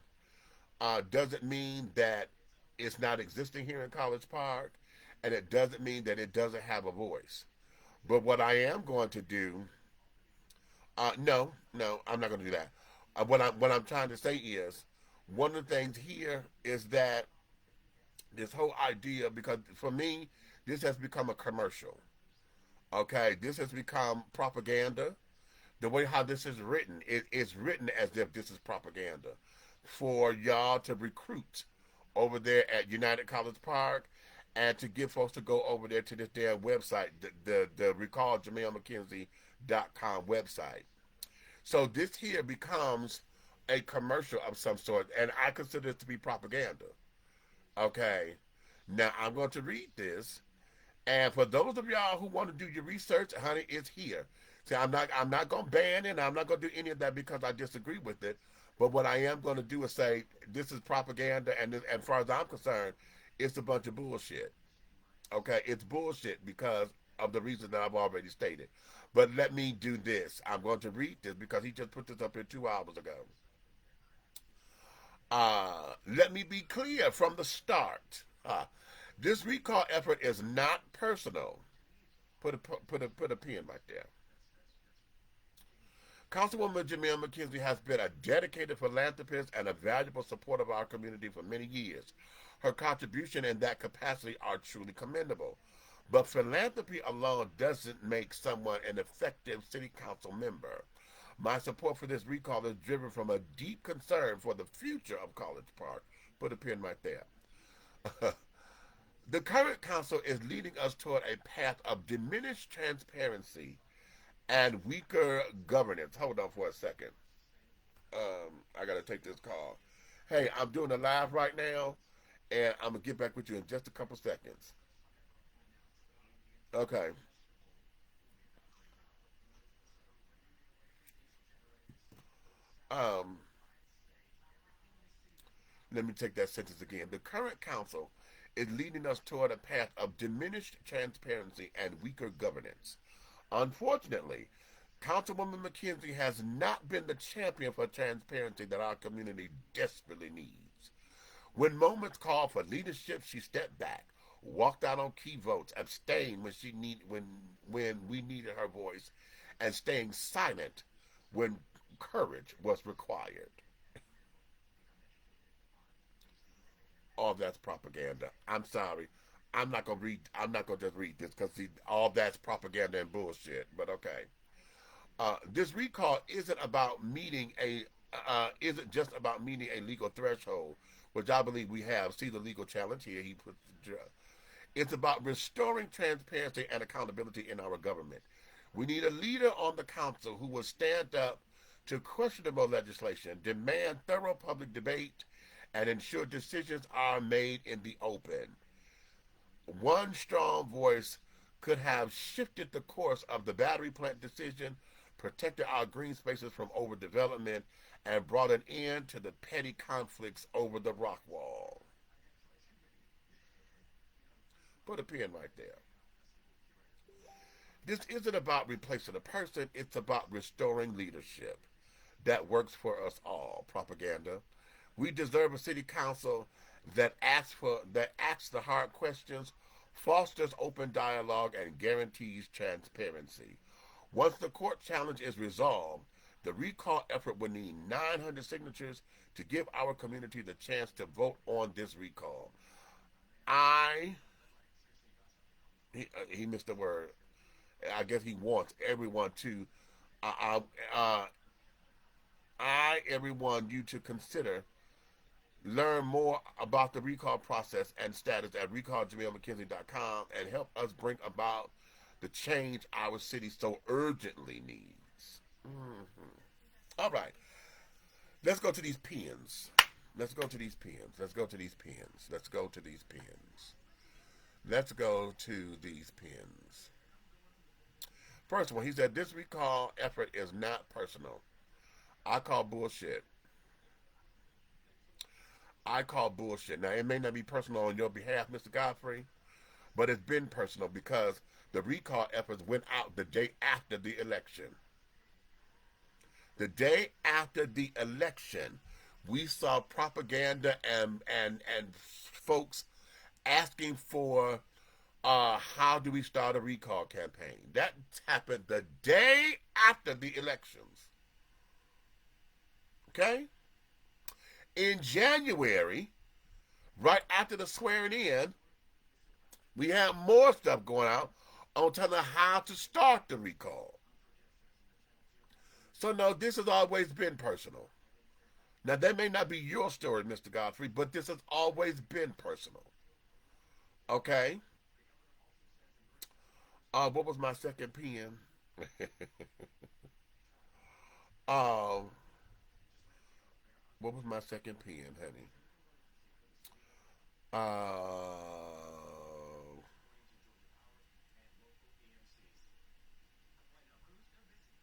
doesn't mean that it's not existing here in College Park, and it doesn't mean that it doesn't have a voice. But what I am going to do, no, I'm not going to do that. What I'm trying to say is, one of the things here is that this whole idea, because for me, this has become a commercial. Okay, this has become propaganda. The way how this is written, it's written as if this is propaganda for y'all to recruit over there at United College Park and to get folks to go over there to this damn website, the recallJamelMcKenzie.com website. So this here becomes a commercial of some sort, and I consider it to be propaganda. Okay. Now I'm going to read this, and for those of y'all who want to do your research, honey, it's here. See, I'm not gonna ban it, I'm not gonna do any of that because I disagree with it. But what I am gonna do is say this is propaganda, and as far as I'm concerned, it's a bunch of bullshit. Okay, it's bullshit because of the reason that I've already stated. But let me do this. I'm going to read this because he just put this up here 2 hours ago. Let me be clear from the start. This recall effort is not personal. Put a pin right there. Councilwoman Jamel McKenzie has been a dedicated philanthropist and a valuable supporter of our community for many years. Her contribution in that capacity are truly commendable. But philanthropy alone doesn't make someone an effective city council member. My support for this recall is driven from a deep concern for the future of College Park. Put a pin right there. The current council is leading us toward a path of diminished transparency and weaker governance. Hold on for a second. I gotta take this call. Hey, I'm doing a live right now, and I'm gonna get back with you in just a couple seconds. Okay. Um, Let me take that sentence again. The current council is leading us toward a path of diminished transparency and weaker governance. Unfortunately, Councilwoman McKenzie has not been the champion for transparency that our community desperately needs. When moments called for leadership, she stepped back, walked out on key votes, abstained when we needed her voice, and staying silent when courage was required. All that's propaganda. I'm sorry. I'm not gonna just read this because all that's propaganda and bullshit. But okay. This recall isn't just about meeting a legal threshold, which I believe we have. See the legal challenge here. He puts. It's about restoring transparency and accountability in our government. We need a leader on the council who will stand up to questionable legislation, demand thorough public debate, and ensure decisions are made in the open. One strong voice could have shifted the course of the battery plant decision, protected our green spaces from overdevelopment, and brought an end to the petty conflicts over the rock wall. Put a pin right there. This isn't about replacing a person, it's about restoring leadership that works for us all. Propaganda. We deserve a city council that asks the hard questions, fosters open dialogue, and guarantees transparency. Once the court challenge is resolved, the recall effort will need 900 signatures to give our community the chance to vote on this recall. He missed the word. I guess he wants everyone to, everyone, you to consider. Learn more about the recall process and status at recalljameelmckenzie.com and help us bring about the change our city so urgently needs. Mm-hmm. All right. Let's go to these pens. Let's go to these pens. Let's go to these pens. Let's go to these pens. Let's go to these pens. First one, he said, this recall effort is not personal. I call bullshit. I call bullshit. Now, it may not be personal on your behalf, Mr. Godfrey, but it's been personal because the recall efforts went out the day after the election. The day after the election, we saw propaganda and folks asking for how do we start a recall campaign. That happened the day after the elections. Okay? In January, right after the swearing in, we have more stuff going out on telling how to start the recall. So no, this has always been personal. Now, that may not be your story, Mr. Godfrey, but this has always been personal. Okay? What was my second pen? What was my second pen, honey?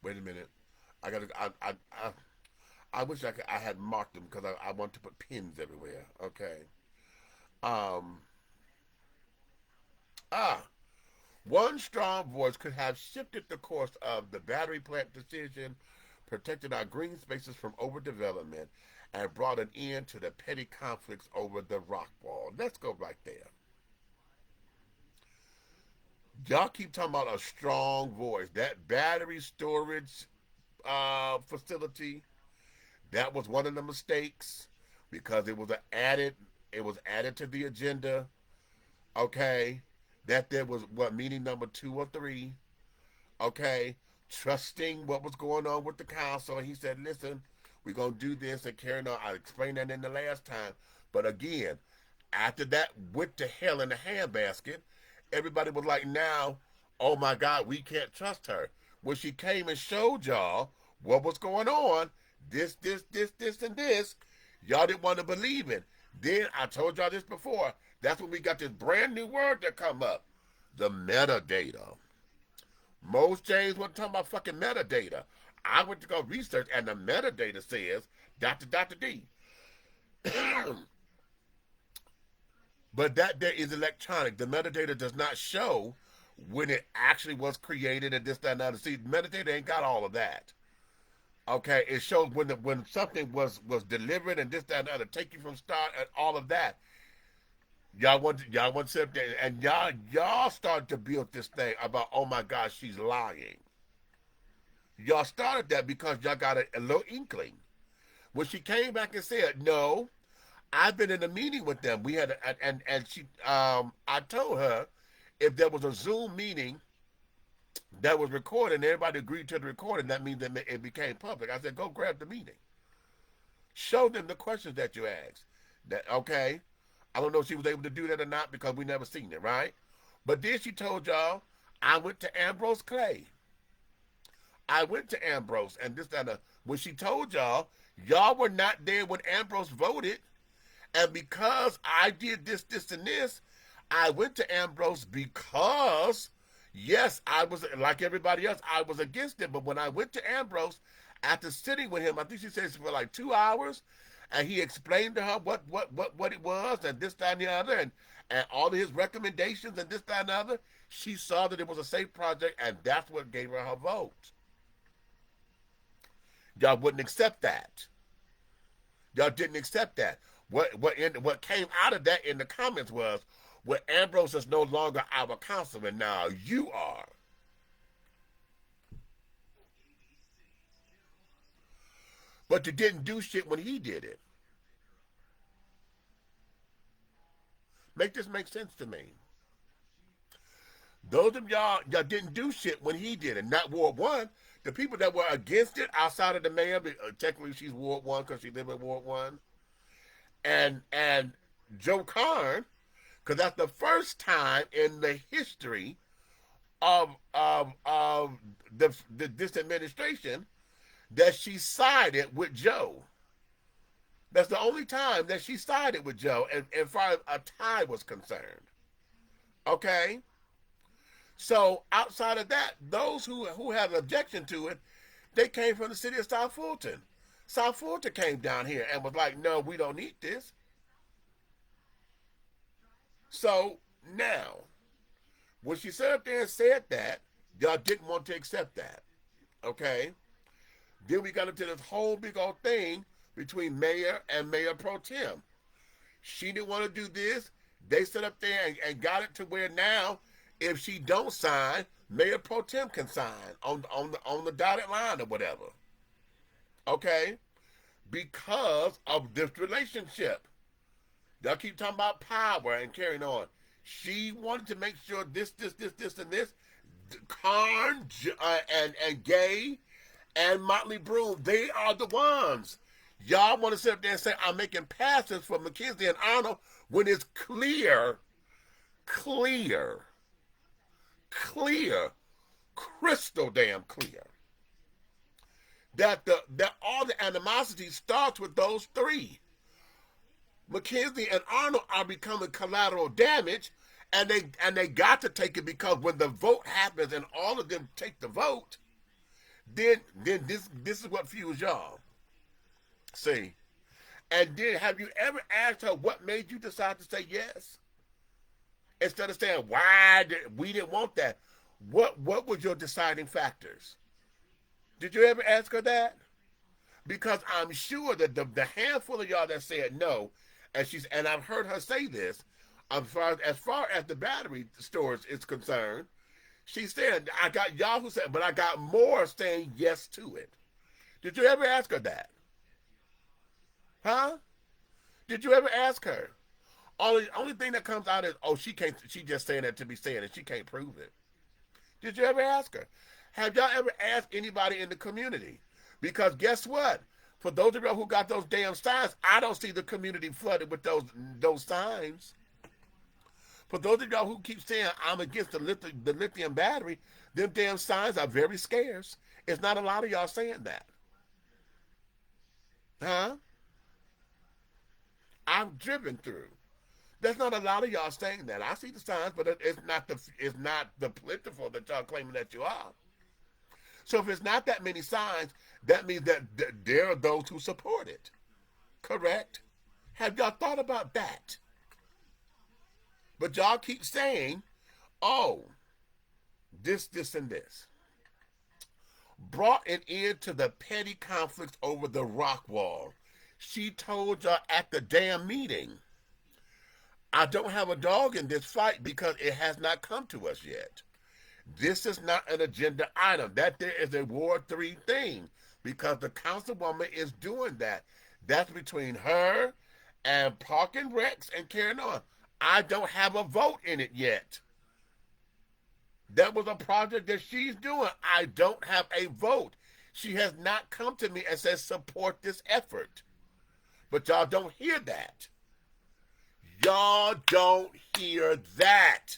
Wait a minute. I wish I had marked them because I want to put pins everywhere. Okay. Um. One strong voice could have shifted the course of the battery plant decision, protected our green spaces from overdevelopment, and brought an end to the petty conflicts over the rock wall. Let's go right there. Y'all keep talking about a strong voice. That battery storage facility, that was one of the mistakes because it was added to the agenda. Okay. That there was meeting number 2 or 3. Okay. Trusting what was going on with the council. And he said, listen, we're going to do this and carry on. I explained that in the last time. But again, after that went to hell in a handbasket, everybody was like, now, oh my God, we can't trust her. When she came and showed y'all what was going on, this, and this, y'all didn't want to believe it. Then, I told y'all this before, that's when we got this brand new word that come up, the metadata. Most James wasn't talking about fucking metadata. I went to go research, and the metadata says, Dr. D. But that there is electronic. The metadata does not show when it actually was created and this, that, and other. See, metadata ain't got all of that. Okay, it shows when something was delivered and this, that, and other, take you from start and all of that. Y'all want to sit there and y'all started to build this thing about, oh my gosh, she's lying. Y'all started that because y'all got a little inkling. When she came back and said, no, I've been in a meeting with them. We had and she I told her if there was a Zoom meeting that was recorded and everybody agreed to the recording, that means that it became public. I said, go grab the meeting. Show them the questions that you asked. That okay. I don't know if she was able to do that or not because we never seen it, right? But then she told y'all, I went to Ambrose Clay. I went to Ambrose and this, that, and when she told y'all, y'all were not there when Ambrose voted. And because I did this, this, and this, I went to Ambrose because, yes, I was, like everybody else, I was against it. But when I went to Ambrose, after sitting with him, I think she said for like 2 hours, and he explained to her what it was, and this, that, and the other, and all of his recommendations, and this, that, and the other, she saw that it was a safe project, and that's what gave her vote. Y'all wouldn't accept that. Y'all didn't accept that. What came out of that in the comments was, well, Ambrose is no longer our councilman now. You are. But you didn't do shit when he did it. Make this make sense to me. Those of y'all didn't do shit when he did it. Not Ward 1. The people that were against it outside of the mayor, technically she's Ward 1 because she lived in Ward 1. And Joe Karn, because that's the first time in the history of this administration that she sided with Joe. That's the only time that she sided with Joe, and as far as a tie was concerned. Okay? So outside of that, those who had an objection to it, they came from the city of South Fulton. South Fulton came down here and was like, no, we don't need this. So now, when she sat up there and said that, y'all didn't want to accept that. Okay? Then we got into this whole big old thing between mayor and mayor pro tem. She didn't want to do this. They sat up there and got it to where now, if she don't sign, mayor pro tem can sign on the dotted line or whatever. Okay? Because of this relationship. Y'all keep talking about power and carrying on. She wanted to make sure this, and this. Karn and Gay and Motley Broom, they are the ones. Y'all want to sit up there and say, I'm making passes for McKenzie and Arnold when it's clear, crystal damn clear, that all the animosity starts with those three. McKenzie and Arnold are becoming collateral damage, and they got to take it because when the vote happens and all of them take the vote, then this is what fuels y'all. See, and then have you ever asked her what made you decide to say yes instead of saying why we didn't want that? What was your deciding factors? Did you ever ask her that? Because I'm sure that the handful of y'all that said no, and I've heard her say this, as far as the battery storage is concerned, she said, I got y'all who said, but I got more saying yes to it. Did you ever ask her that? Huh? Did you ever ask her? Only thing that comes out is, oh, she just saying that to be saying it. She can't prove it. Did you ever ask her? Have y'all ever asked anybody in the community? Because guess what? For those of y'all who got those damn signs, I don't see the community flooded with those signs. For those of y'all who keep saying I'm against the lithium battery, them damn signs are very scarce. It's not a lot of y'all saying that. Huh? I've driven through. There's not a lot of y'all saying that. I see the signs, but it's not the plentiful that y'all claiming that you are. So if it's not that many signs, that means that there are those who support it. Correct? Have y'all thought about that? But y'all keep saying, oh, this, and this. Brought an end to the petty conflicts over the rock wall. She told y'all at the damn meeting, I don't have a dog in this fight because it has not come to us yet. This is not an agenda item. That there is a Ward 3 thing because the councilwoman is doing that. That's between her and Park and Rex and carrying on. I don't have a vote in it yet. That was a project that she's doing. I don't have a vote. She has not come to me and said support this effort. But y'all don't hear that. Y'all don't hear that.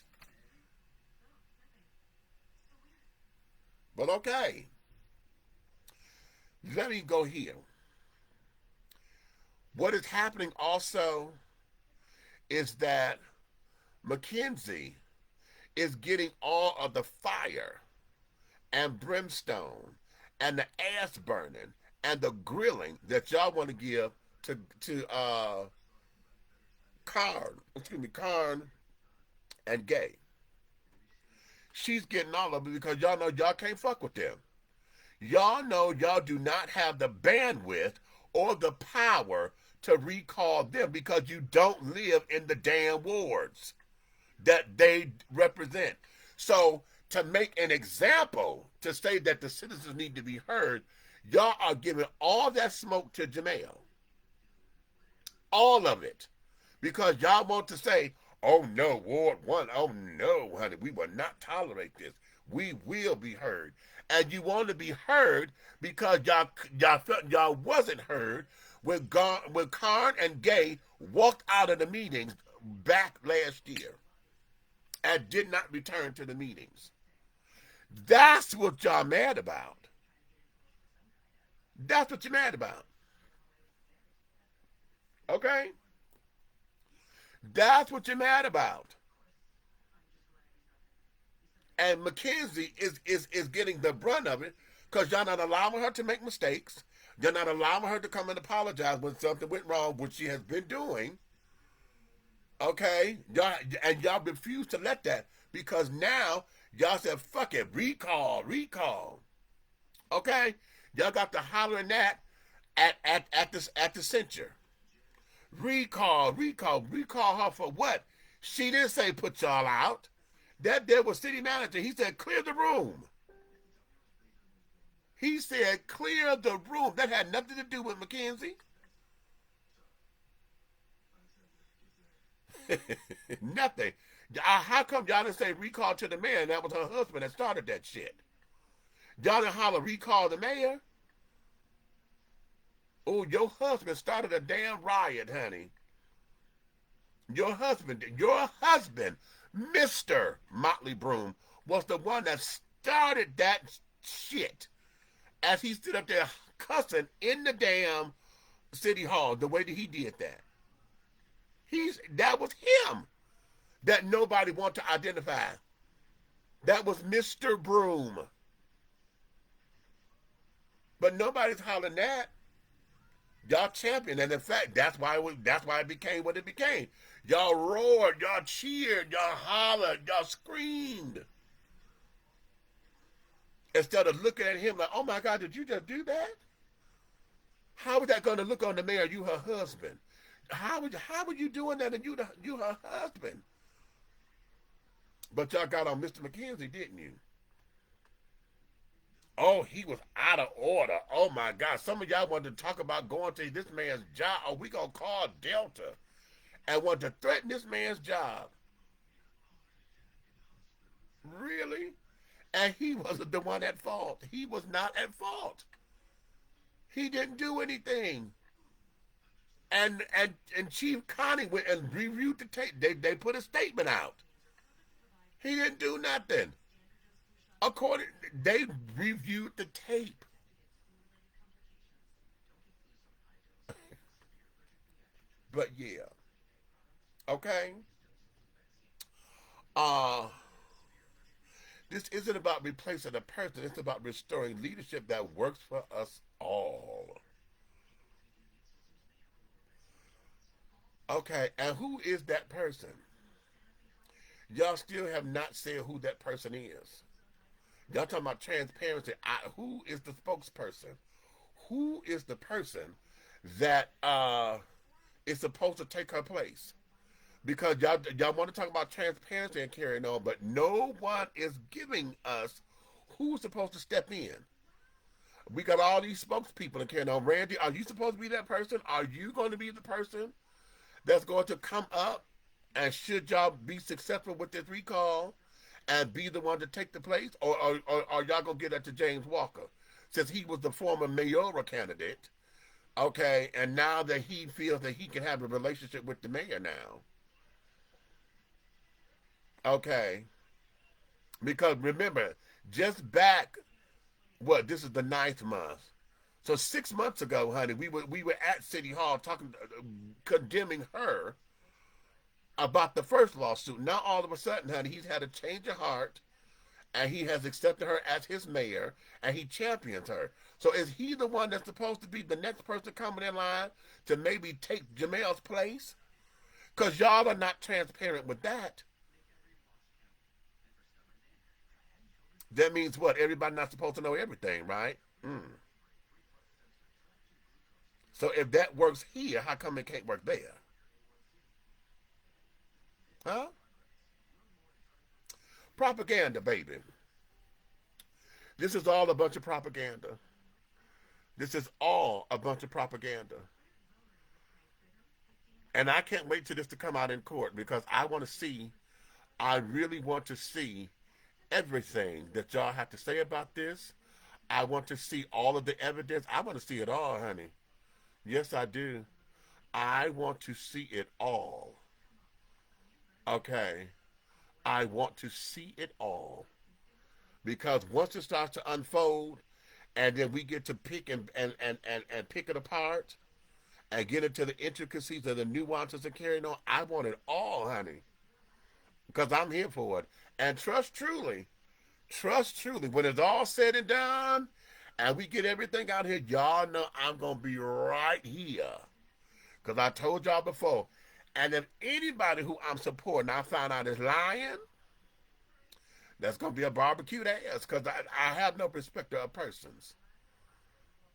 But okay. Let me go here. What is happening also is that Mackenzie is getting all of the fire and brimstone and the ass burning and the grilling that y'all want to give to Karn and Gay. She's getting all of it because y'all know y'all can't fuck with them. Y'all know y'all do not have the bandwidth or the power to recall them because you don't live in the damn wards that they represent. So to make an example, to say that the citizens need to be heard, y'all are giving all that smoke to Jamel. All of it. Because y'all want to say, oh no, Ward 1, oh no, honey, we will not tolerate this. We will be heard. And you want to be heard because y'all felt y'all wasn't heard when Karn and Gay walked out of the meetings back last year and did not return to the meetings. That's what y'all mad about. That's what you're mad about. Okay? That's what you're mad about. And Mackenzie is getting the brunt of it because y'all not allowing her to make mistakes. You're not allowing her to come and apologize when something went wrong, which she has been doing. Okay? Y'all refuse to let that because now y'all said, fuck it, recall. Okay? Y'all got to hollering that at the censure. Recall her for what? She didn't say put y'all out. That there was city manager. He said clear the room. He said clear the room. That had nothing to do with Mackenzie. Nothing. How come y'all didn't say recall to the mayor and that was her husband that started that shit? Y'all didn't holler recall the mayor? Oh, your husband started a damn riot, honey. Your husband, Mr. Motley Broom, was the one that started that shit as he stood up there cussing in the damn city hall the way that he did that. That was him that nobody wanted to identify. That was Mr. Broom. But nobody's hollering that. Y'all champion, and in fact, that's why it became what it became. Y'all roared, y'all cheered, y'all hollered, y'all screamed. Instead of looking at him like, oh my God, did you just do that? How is that going to look on the mayor? You her husband. How are you doing that and you her husband? But y'all got on Mr. McKenzie, didn't you? Oh, he was out of order. Oh my God. Some of y'all wanted to talk about going to this man's job. Oh, we gonna call Delta and want to threaten this man's job. Really? And he wasn't the one at fault. He was not at fault. He didn't do anything. And Chief Connie went and reviewed the tape. They put a statement out. He didn't do nothing. They reviewed the tape. But yeah. Okay. Uh this isn't about replacing a person, it's about restoring leadership that works for us all. Okay, and who is that person? Y'all still have not said who that person is. Y'all talking about transparency. Who is the spokesperson? Who is the person that is supposed to take her place? Because y'all want to talk about transparency and carrying on, but no one is giving us who's supposed to step in. We got all these spokespeople and carrying on. Randy, are you supposed to be that person? Are you going to be the person that's going to come up and should y'all be successful with this recall and be the one to take the place? Or are y'all going to get that to James Walker? Since he was the former mayoral candidate, okay, and now that he feels that he can have a relationship with the mayor now. Okay. Because remember, just back, what, this is the ninth month. So 6 months ago, honey, we were at City Hall talking, condemning her about the first lawsuit. Now all of a sudden, honey, he's had a change of heart, and he has accepted her as his mayor, and he champions her. So is he the one that's supposed to be the next person coming in line to maybe take Jamel's place? Because y'all are not transparent with that. That means what? Everybody not supposed to know everything, right? So if that works here, how come it can't work there? Huh? Propaganda, baby. This is all a bunch of propaganda. This is all a bunch of propaganda. And I can't wait till this to come out in court because I really want to see everything that y'all have to say about this. I want to see all of the evidence. I want to see it all, honey. Yes, I do. I want to see it all. Okay. I want to see it all. Because once it starts to unfold and then we get to pick and pick it apart and get into the intricacies of the nuances of carrying on, I want it all, honey. Because I'm here for it. And trust truly, when it's all said and done and we get everything out here, y'all know I'm going to be right here. Because I told y'all before. And if anybody who I'm supporting I found out is lying, that's going to be a barbecued ass because I have no respect of persons.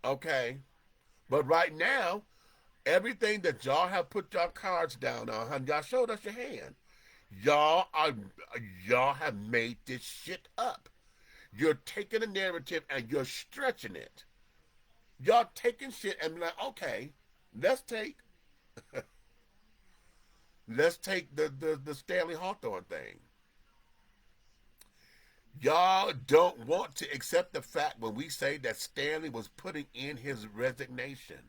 Okay? But right now, everything that y'all have put your cards down on, honey, y'all showed us your hand. Y'all have made this shit up. You're taking a narrative and you're stretching it. Y'all taking shit and be like, okay, let's take the Stanley Hawthorne thing. Y'all don't want to accept the fact when we say that Stanley was putting in his resignation.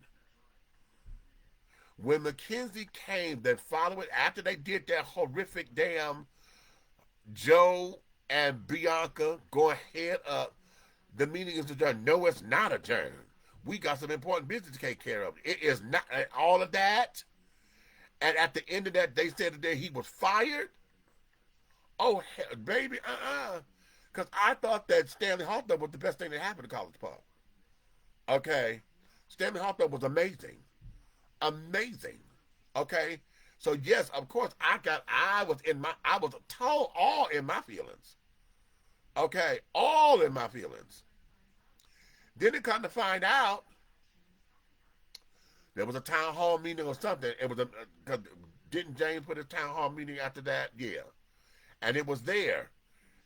When McKenzie came, that following after they did that horrific damn Joe and Bianca going head up, the meeting is adjourned. No, it's not adjourned. We got some important business to take care of. It is not all of that. And at the end of that, they said that he was fired. Oh, hell, baby, because I thought that Stanley Hawthorne was the best thing that happened to College Park. Okay? Stanley Hawthorne was amazing. Amazing. Okay? So, yes, of course, I was all in my feelings. Okay? All in my feelings. Then it come to find out there was a town hall meeting or something. It was didn't James put a town hall meeting after that? Yeah. And it was there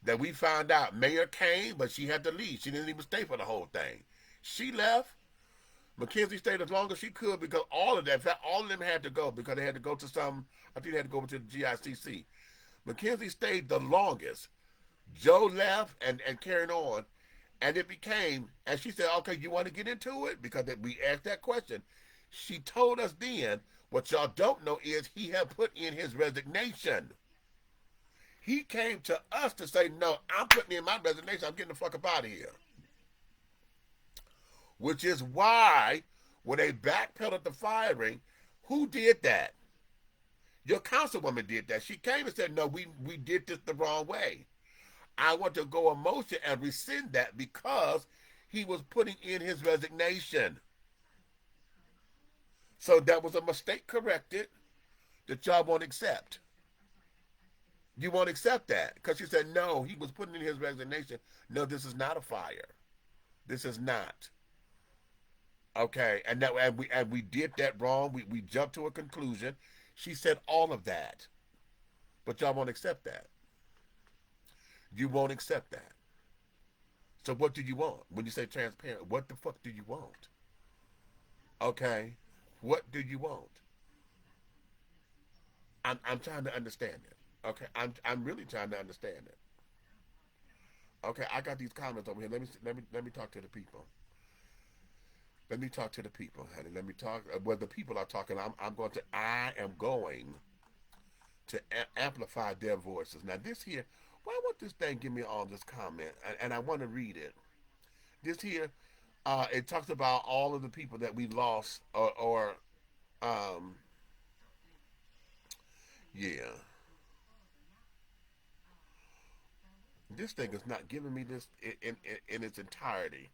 that we found out Mayor came, but she had to leave. She didn't even stay for the whole thing. She left. Mackenzie stayed as long as she could because all of that, in fact, all of them had to go because they had to go to I think they had to go to the GICC. Mackenzie stayed the longest. Joe left and carried on. And it became, and she said, okay, you want to get into it? Because we asked that question. She told us then, what y'all don't know is he had put in his resignation. He came to us to say, no, I'm putting in my resignation. I'm getting the fuck up out of here. Which is why, when they backpedaled the firing, who did that? Your councilwoman did that. She came and said, no, we did this the wrong way. I want to go a motion and rescind that because he was putting in his resignation. So that was a mistake corrected that y'all won't accept. You won't accept that because she said no. He was putting in his resignation. No, this is not a fire. This is not. Okay, and we did that wrong. We jumped to a conclusion. She said all of that, but y'all won't accept that. You won't accept that. So what do you want when you say transparent? What the fuck do you want? Okay, what do you want? I'm trying to understand it. Okay, I'm really trying to understand it. Okay, I got these comments over here. Let me talk to the people. Let me talk to the people, honey. Let me talk. Well, the people are talking. I am going to amplify their voices. Now, this here, why would this thing give me all this comment? And I want to read it. This here, it talks about all of the people that we lost, or yeah, this thing is not giving me this in its entirety.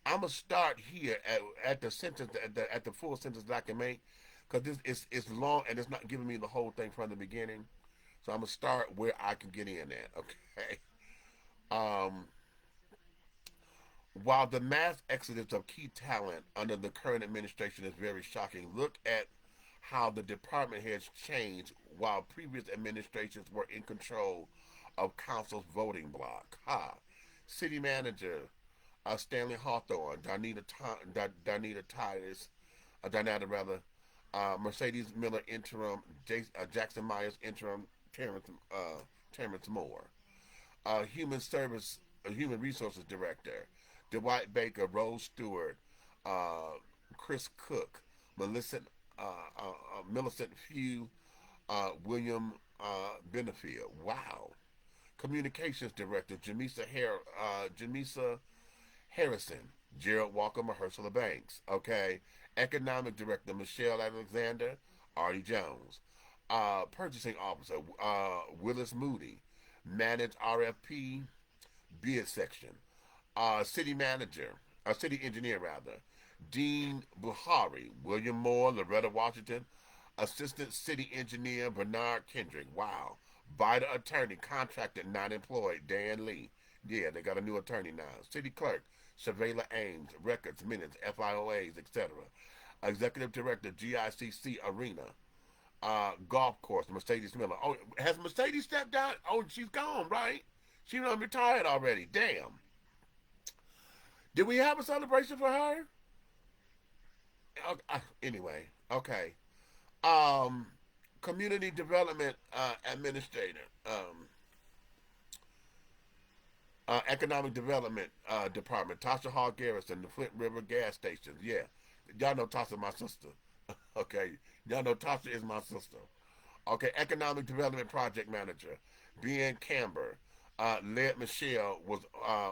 I'm gonna start here at the sentence at the full sentence that I can make, because this is it's long and it's not giving me the whole thing from the beginning. So I'm gonna start where I can get in at. Okay. Um, while the mass exodus of key talent under the current administration is very shocking, look at how the department has changed while previous administrations were in control of council's voting bloc. Ha! City manager Stanley Hawthorne, Darnita Titus, Darnata rather, Mercedes Miller interim, Jackson Myers interim, Terrence Moore, Human Resources Director, Dwight Baker, Rose Stewart, uh, Chris Cook, Millicent, Millicent Few, William Benefield. Wow. Communications Director, Jamisa Harrison, Gerald Walker, Mahershala Banks. Okay. Economic Director, Michelle Alexander, Artie Jones. Purchasing Officer, Willis Moody. Managed RFP, Bid Section. City Engineer rather, Dean Buhari, William Moore, Loretta Washington, Assistant City Engineer Bernard Kendrick. Wow. Vida Attorney, contracted, not employed, Dan Lee. Yeah, they got a new attorney now. City Clerk, Shavela Ames, Records, Minutes, FIOAs, etc. Executive Director, GICC Arena. Golf Course, Mercedes Miller. Oh, has Mercedes stepped down? Oh, she's gone, right? She done retired already. Damn. Did we have a celebration for her? Anyway, okay. Um, Community Development Administrator, Economic Development Department, Tasha Hall Garrison, the Flint River Gas Station. Yeah, y'all know Tasha my sister. Okay, y'all know Tasha is my sister. Okay, Economic Development Project Manager, Ben Camber, led Michelle was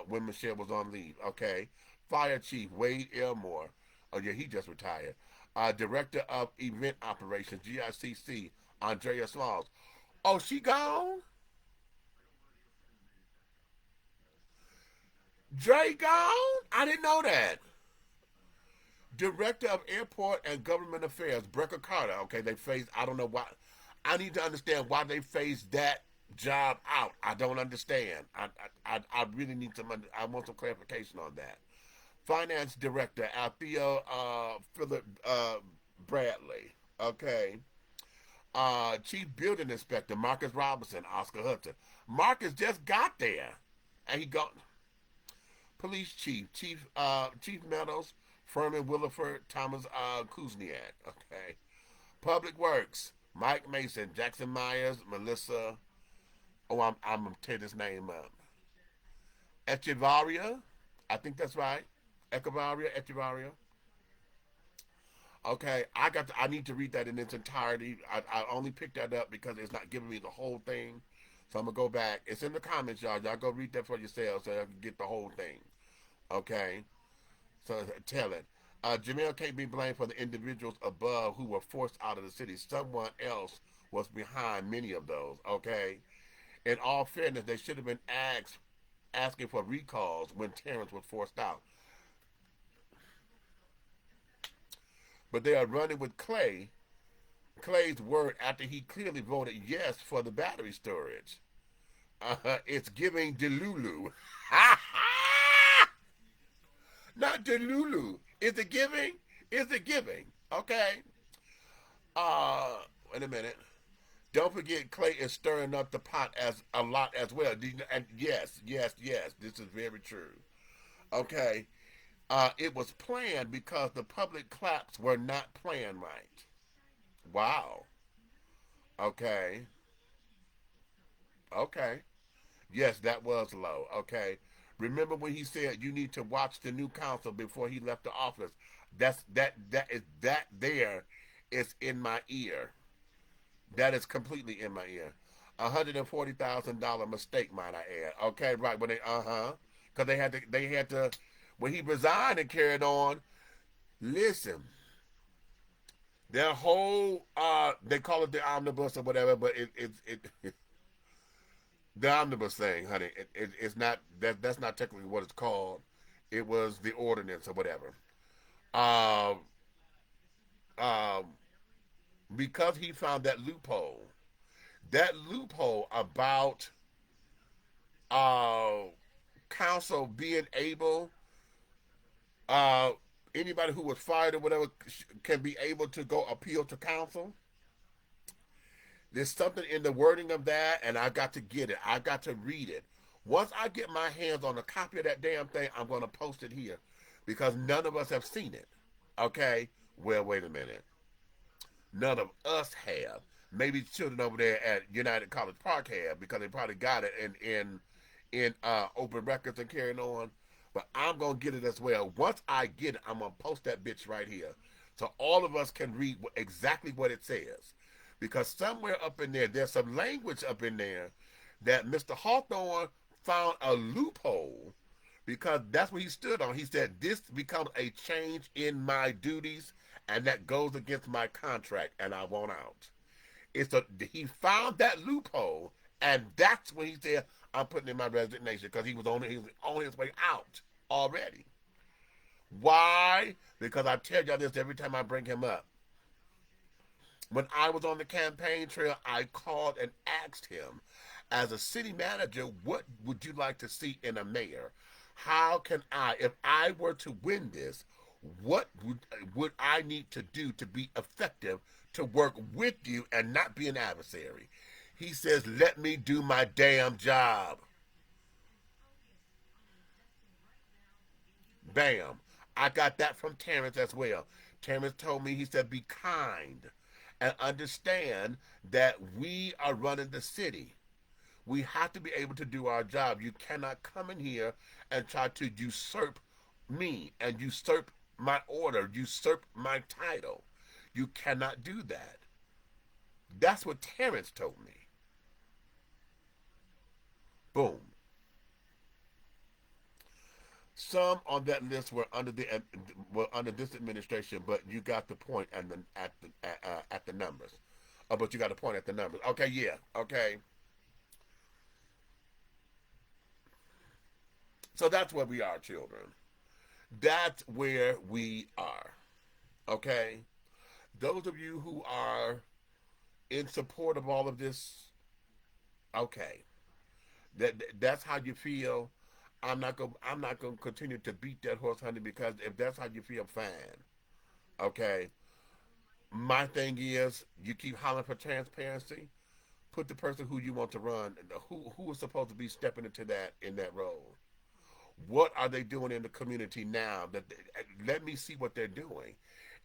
when Michelle was on leave. Okay, Fire Chief Wade Elmore. Oh yeah, he just retired. Director of Event Operations, GICC, Andrea Smalls. Oh, she gone? Dre gone? I didn't know that. Director of Airport and Government Affairs, Brecca Carter. Okay, they phased. I don't know why. I need to understand why they phased that job out. I don't understand. I really need some. I want some clarification on that. Finance Director Althea Philip Bradley. Okay. Chief Building Inspector Marcus Robinson, Oscar Hudson. Marcus just got there, and he got Police Chief Meadows, Furman Williford, Thomas Kuzniak. Okay. Public Works, Mike Mason, Jackson Myers, Melissa. Oh, I'm gonna tear this name up. Echevarria, I think that's right. Echevarria. Okay, I need to read that in its entirety. I only picked that up because it's not giving me the whole thing. So I'm gonna go back. It's in the comments, y'all. Y'all go read that for yourselves so I can get the whole thing. Okay. So tell it. Jamel can't be blamed for the individuals above who were forced out of the city. Someone else was behind many of those. Okay. In all fairness, they should have been asking for recalls when Terrence was forced out. But they are running with Clay Clay's word after he clearly voted yes for the battery storage. It's giving Delulu. Not Delulu. Is it giving? Is it giving? Okay. Uh, Wait a minute. Don't forget, Clay is stirring up the pot as a lot as well. And yes, yes, yes, this is very true. Okay. It was planned because the public claps were not planned right. Wow. Okay. Okay. Yes, that was low. Okay. Remember when he said you need to watch the new council before he left the office? That there is in my ear. That is completely in my ear. $140,000 mistake, might I add. Okay, right. When they because they had to when he resigned and carried on. Listen, their whole they call it the omnibus or whatever, but it the omnibus thing, honey. It's not that's not technically what it's called. It was the ordinance or whatever. Um, um, because he found that loophole about uh council being able uh anybody who was fired or whatever can be able to go appeal to council. There's something in the wording of that, and I got to get it. I got to read it. Once I get my hands on a copy of that damn thing, I'm going to post it here because none of us have seen it. Okay? Well, wait a minute. None of us have. Maybe children over there at United College Park have because they probably got it in open records and carrying on. But I'm gonna get it as well. Once I get it, I'm gonna post that bitch right here, so all of us can read exactly what it says. Because somewhere up in there, there's some language up in there that Mr. Hawthorne found a loophole because that's what he stood on. He said this becomes a change in my duties, and that goes against my contract, and I want out. He found that loophole, and that's when he said, "I'm putting in my resignation," because he was on his way out already. Why? Because I tell y'all this every time I bring him up. When I was on the campaign trail, I called and asked him, as a city manager, what would you like to see in a mayor? How can if I were to win this, what would I need to do to be effective to work with you and not be an adversary? He says, let me do my damn job. Bam. I got that from Terrence as well. Terrence told me, he said, be kind and understand that we are running the city. We have to be able to do our job. You cannot come in here and try to usurp me and usurp my order, usurp my title. You cannot do that. That's what Terrence told me. Boom. Some on that list were under this administration, but you got the point at the numbers. Oh, but you got a point at the numbers. Okay, yeah. Okay. So that's where we are, children. That's where we are. Okay? Those of you who are in support of all of this, okay. That's how you feel. I'm not gonna continue to beat that horse, honey, because if that's how you feel, fine. Okay. My thing is you keep hollering for transparency. Put the person who you want to run, who is supposed to be stepping into that in that role. What are they doing in the community now? Let me see what they're doing.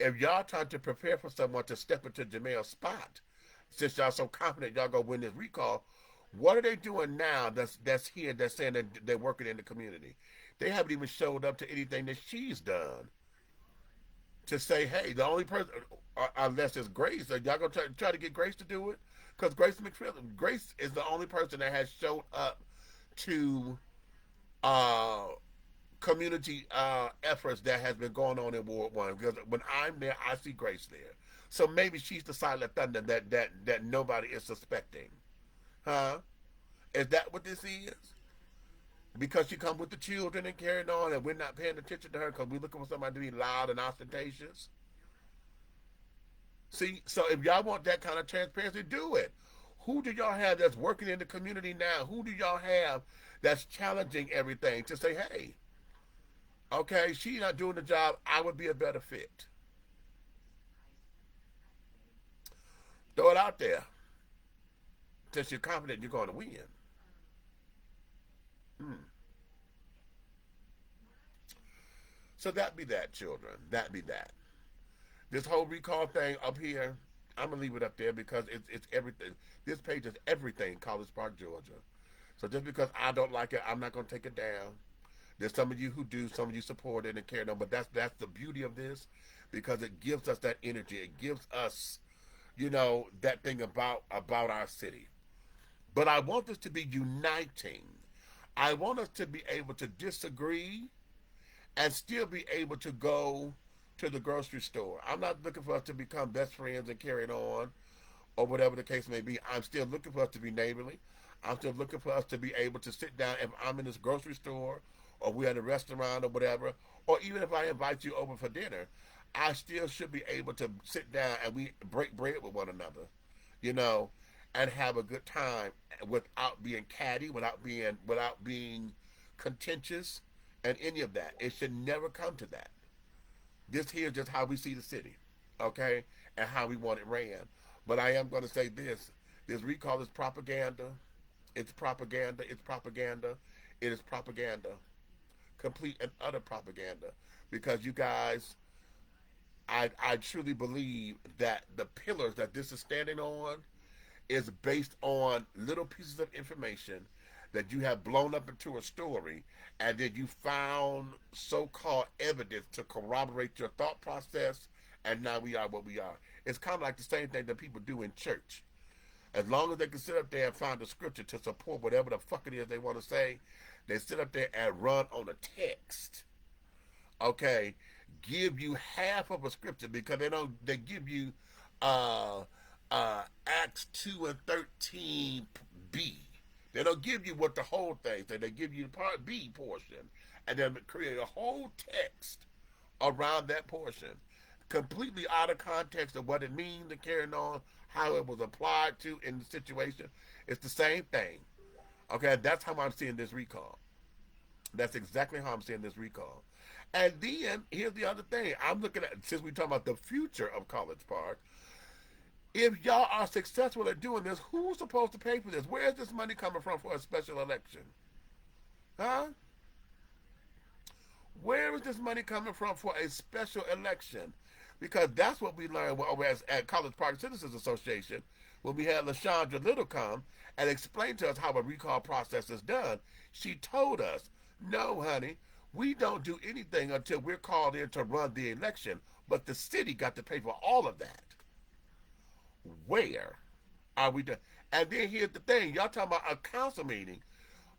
If y'all trying to prepare for someone to step into Jamel's spot, since y'all so confident y'all gonna win this recall, what are they doing now? That's here. That's saying that they're working in the community. They haven't even showed up to anything that she's done to say, hey, the only person, unless it's Grace, are y'all gonna try to get Grace to do it? Because Grace is the only person that has showed up to uh, community efforts that has been going on in Ward One. Because when I'm there, I see Grace there. So maybe she's the silent thunder that nobody is suspecting, huh? Is that what this is? Because she come with the children and carrying on, and we're not paying attention to her because we're looking for somebody to be loud and ostentatious. See, so if y'all want that kind of transparency, do it. Who do y'all have that's working in the community now? Who do y'all have that's challenging everything to say, hey, okay, she's not doing the job. I would be a better fit. Throw it out there since you're confident you're going to win. Hmm. So that be that, children. That be that. This whole recall thing up here, I'm gonna leave it up there because it's everything. This page is everything College Park, Georgia. So just because I don't like it, I'm not gonna take it down. There's some of you who do, some of you support it and carry it on, but that's the beauty of this because it gives us that energy. It gives us, that thing about our city. But I want this to be uniting. I want us to be able to disagree and still be able to go to the grocery store. I'm not looking for us to become best friends and carry it on or whatever the case may be. I'm still looking for us to be neighborly. I'm still looking for us to be able to sit down if I'm in this grocery store or we're at a restaurant or whatever, or even if I invite you over for dinner, I still should be able to sit down and we break bread with one another, you know, and have a good time without being catty, without being contentious and any of that. It should never come to that. This here is just how we see the city, okay, and how we want it ran. But I am going to say this: this recall is propaganda. It's propaganda. It's propaganda. It is propaganda, complete and utter propaganda. Because you guys, I truly believe that the pillars that this is standing on is based on little pieces of information that you have blown up into a story and then you found so-called evidence to corroborate your thought process, and now we are what we are. It's kind of like the same thing that people do in church. As long as they can sit up there and find the scripture to support whatever the fuck it is they want to say, they sit up there and run on a text. Okay, give you half of a scripture because they give you uh Acts 2 and 13b. They don't give you what the whole thing says. They give you the part B portion and then create a whole text around that portion, completely out of context of what it means to carry on, how it was applied to in the situation. It's the same thing. Okay, that's how I'm seeing this recall. That's exactly how I'm seeing this recall. And then here's the other thing. I'm looking at, since we're talking about the future of College Park, if y'all are successful at doing this, who's supposed to pay for this? Where is this money coming from for a special election? Huh? Where is this money coming from for a special election? Because that's what we learned over at College Park Citizens Association when we had LaShondra Little come and explain to us how a recall process is done. She told us, no, honey, we don't do anything until we're called in to run the election, but the city got to pay for all of that. Where are we done? And then here's the thing, y'all talking about a council meeting,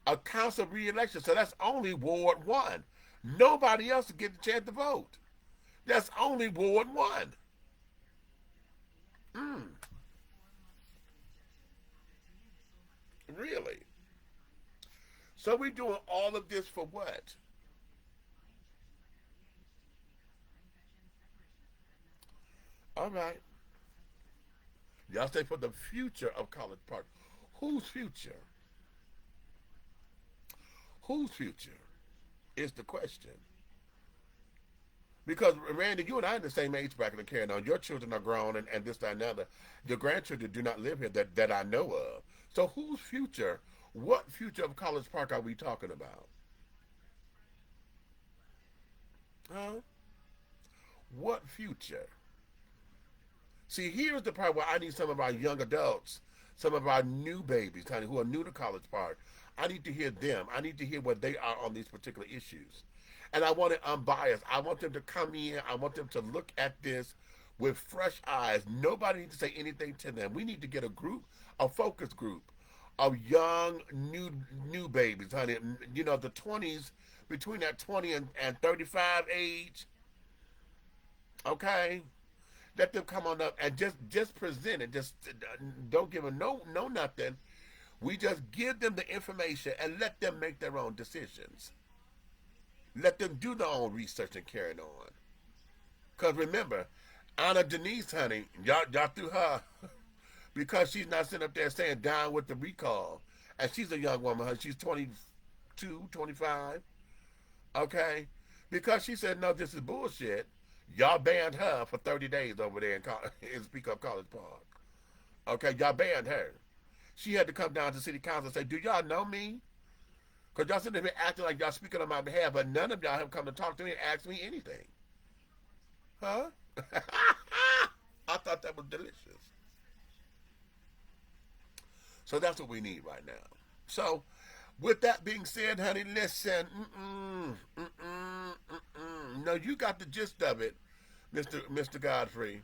a council re-election, so that's only Ward 1. Nobody else will get the chance to vote. That's only Ward 1. Mm, really? So we're doing all of this for what? All right. Y'all say for the future of College Park. Whose future? Whose future is the question. Because Randy, you and I are in the same age bracket and carrying on. Your children are grown and this, that, and the other. Your grandchildren do not live here that I know of. So whose future, what future of College Park are we talking about? Huh? What future? See, here's the part where I need some of our young adults, some of our new babies, honey, who are new to College Park. I need to hear them. I need to hear where they are on these particular issues. And I want it unbiased. I want them to come in. I want them to look at this with fresh eyes. Nobody needs to say anything to them. We need to get a group, a focus group of young, new babies, honey. You know, the 20s, between that 20 and 35 age, okay? Let them come on up and just present it. Just don't give them no nothing. We just give them the information and let them make their own decisions. Let them do their own research and carry it on. Because remember, Anna Denise, honey, y'all threw her because she's not sitting up there saying down with the recall. And she's a young woman, honey. She's 22, 25. Okay? Because she said, no, this is bullshit. Y'all banned her for 30 days over there in Speak Up College Park. Okay? Y'all banned her. She had to come down to city council and say, do y'all know me? Because y'all sitting there acting like y'all speaking on my behalf, but none of y'all have come to talk to me and ask me anything. Huh? I thought that was delicious. So that's what we need right now. So, with that being said, honey, listen. No, you got the gist of it, Mr. Godfrey.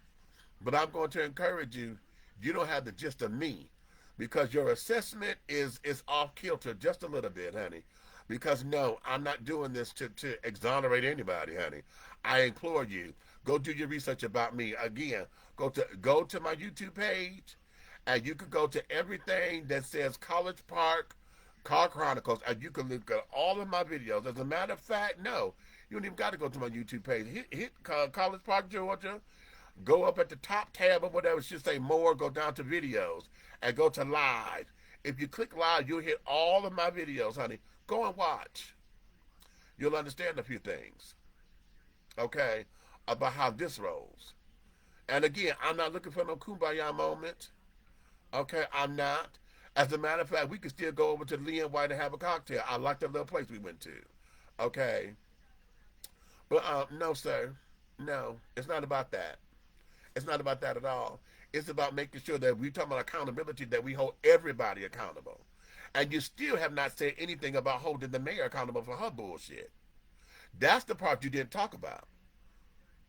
But I'm going to encourage you. You don't have the gist of me, because your assessment is off kilter just a little bit, honey. Because no, I'm not doing this to exonerate anybody, honey. I implore you, go do your research about me. Again, go to my YouTube page, and you can go to everything that says College Park Car Chronicles, and you can look at all of my videos. As a matter of fact, no, you don't even got to go to my YouTube page. Hit College Park, Georgia. Go up at the top tab or whatever, it should say more, go down to videos, and go to live. If you click live, you'll hit all of my videos, honey. Go and watch. You'll understand a few things, okay, about how this rolls. And again, I'm not looking for no kumbaya moment. Okay, I'm not. As a matter of fact, we could still go over to Lee and White and have a cocktail. I like that little place we went to. Okay. But no, sir. No, it's not about that. It's not about that at all. It's about making sure that we talk about accountability, that we hold everybody accountable. And you still have not said anything about holding the mayor accountable for her bullshit. That's the part you didn't talk about.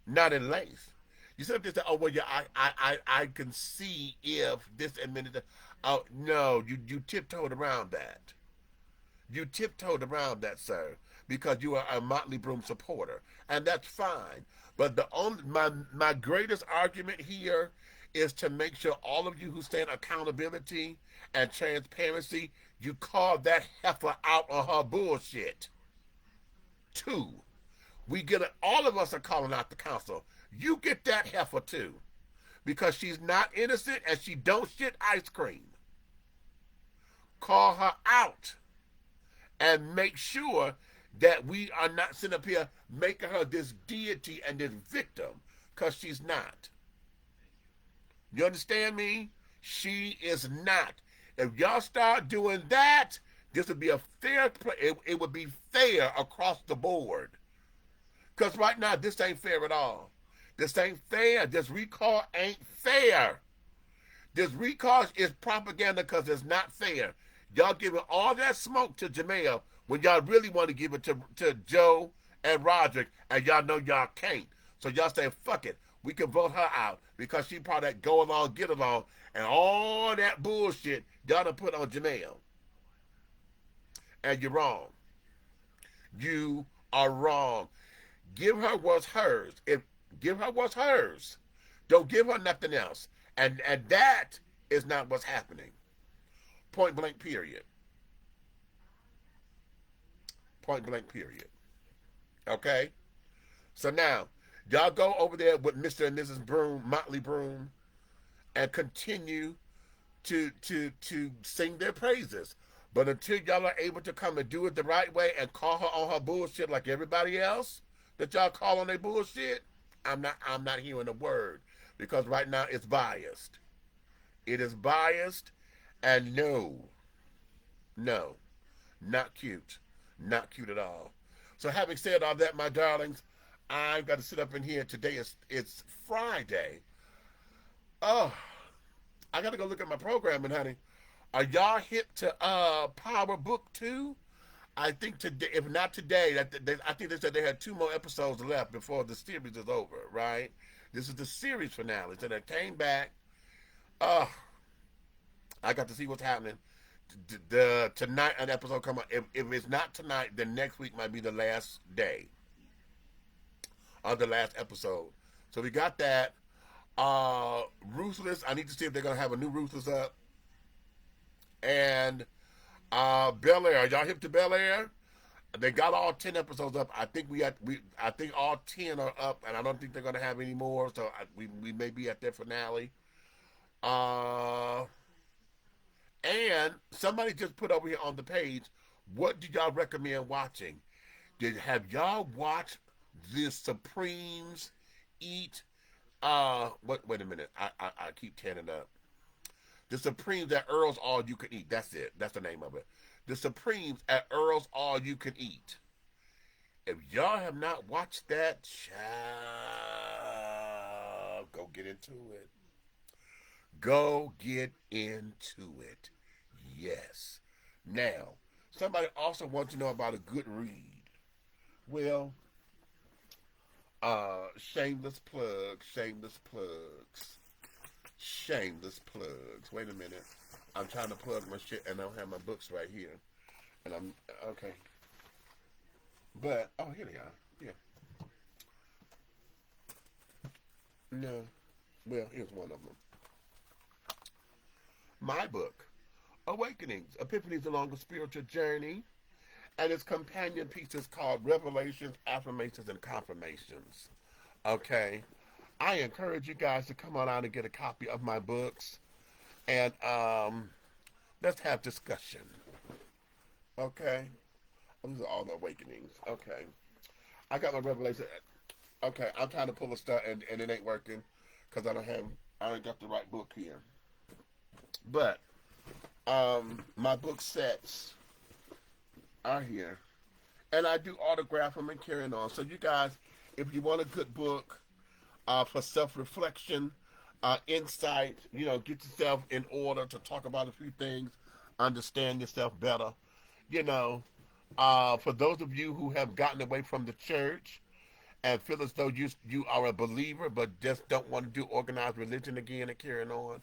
Not in length. You said this, oh, well, yeah, I can see if this administration. Oh, no, you tiptoed around that. You tiptoed around that, sir, because you are a Motley Broom supporter, and that's fine. But my greatest argument here is to make sure all of you who stand accountability and transparency, you call that heifer out on her bullshit. Two, all of us are calling out the council. You get that heifer too, because she's not innocent and she don't shit ice cream. Call her out and make sure that we are not sitting up here making her this deity and this victim, because she's not. You understand me? She is not. If y'all start doing that, this would be a fair play. It would be fair across the board. Because right now, this ain't fair at all. This ain't fair. This recall ain't fair. This recall is propaganda because it's not fair. Y'all giving all that smoke to Jamel when y'all really want to give it to Joe and Roderick, and y'all know y'all can't. So y'all say, fuck it. We can vote her out because she part of that go along, get along, and all that bullshit y'all done put on Jamel. And you're wrong. You are wrong. Give her what's hers. Give her what's hers. Don't give her nothing else. And that is not what's happening. Point blank, period. Point blank, period. Okay? So now, y'all go over there with Mr. and Mrs. Broom, Motley Broom, and continue to sing their praises. But until y'all are able to come and do it the right way and call her on her bullshit like everybody else that y'all call on their bullshit, I'm not hearing a word, because right now it's biased. It is biased, and no, not cute. Not cute at all. So having said all that, my darlings, I've got to sit up in here. Today it's Friday. Oh, I got to go look at my programming, honey. Are y'all hip to Power Book 2? I think today, if not today, I think they said they had 2 more episodes left before the series is over, right? This is the series finale. So they came back. I got to see what's happening. Tonight an episode come out. If it's not tonight, then next week might be the last day of the last episode. So we got that. Ruthless. I need to see if they're gonna have a new Ruthless up. And Bel Air. Are y'all hip to Bel Air? They got all 10 episodes up. I think all 10 are up, and I don't think they're gonna have any more. So we may be at their finale. Uh, and somebody just put over here on the page, what do y'all recommend watching? Have y'all watched the Supremes eat? Wait a minute. I keep tearing it up. The Supremes at Earl's All You Can Eat. That's it. That's the name of it. The Supremes at Earl's All You Can Eat. If y'all have not watched that, child, go get into it. Go get into it. Yes. Now, somebody also wants to know about a good read. Well, shameless plugs, shameless plugs, shameless plugs. Wait a minute. I'm trying to plug my shit and I don't have my books right here. And I'm, okay. But, oh, here they are. Yeah. No. Well, here's one of them. My book, Awakenings, Epiphanies Along a Spiritual Journey, and its companion pieces called Revelations, Affirmations, and Confirmations. Okay? I encourage you guys to come on out and get a copy of my books, and let's have discussion. Okay? These are all the awakenings. Okay. I got my revelation. Okay, I'm trying to pull a stuff and it ain't working because I ain't got the right book here. But my book sets are here, and I do autograph them and carrying on. So you guys, if you want a good book for self-reflection, insight, get yourself in order to talk about a few things, understand yourself better. You know, for those of you who have gotten away from the church and feel as though you are a believer but just don't want to do organized religion again and carrying on,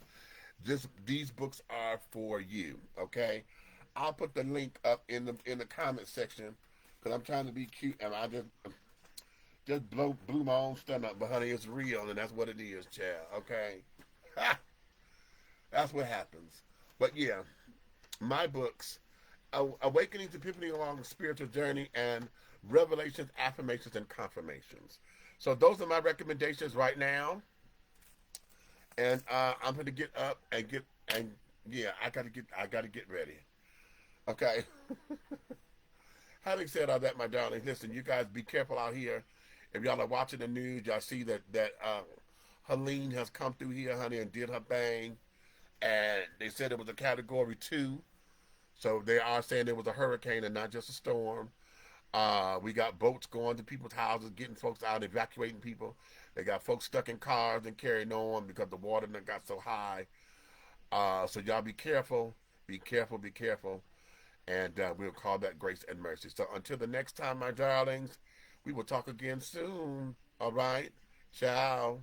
these books are for you. Okay, I'll put the link up in the comment section because I'm trying to be cute and I just blew my own stomach, but honey, it's real and that's what it is, child. Okay, that's what happens. But yeah, my books. Awakenings, Epiphany Along a Spiritual Journey, and Revelations, Affirmations, and Confirmations. So those are my recommendations right now. And I'm gonna get up and yeah, I gotta get ready. Okay. Having said all that, my darlings, listen, you guys be careful out here. If y'all are watching the news, y'all see that Helene has come through here, honey, and did her thing, and they said it was a category 2. So they are saying it was a hurricane and not just a storm. We got boats going to people's houses, getting folks out, evacuating people. They got folks stuck in cars and carrying on because the water done got so high. So y'all be careful, be careful, be careful. And we'll call that grace and mercy. So until the next time, my darlings, we will talk again soon. All right? Ciao.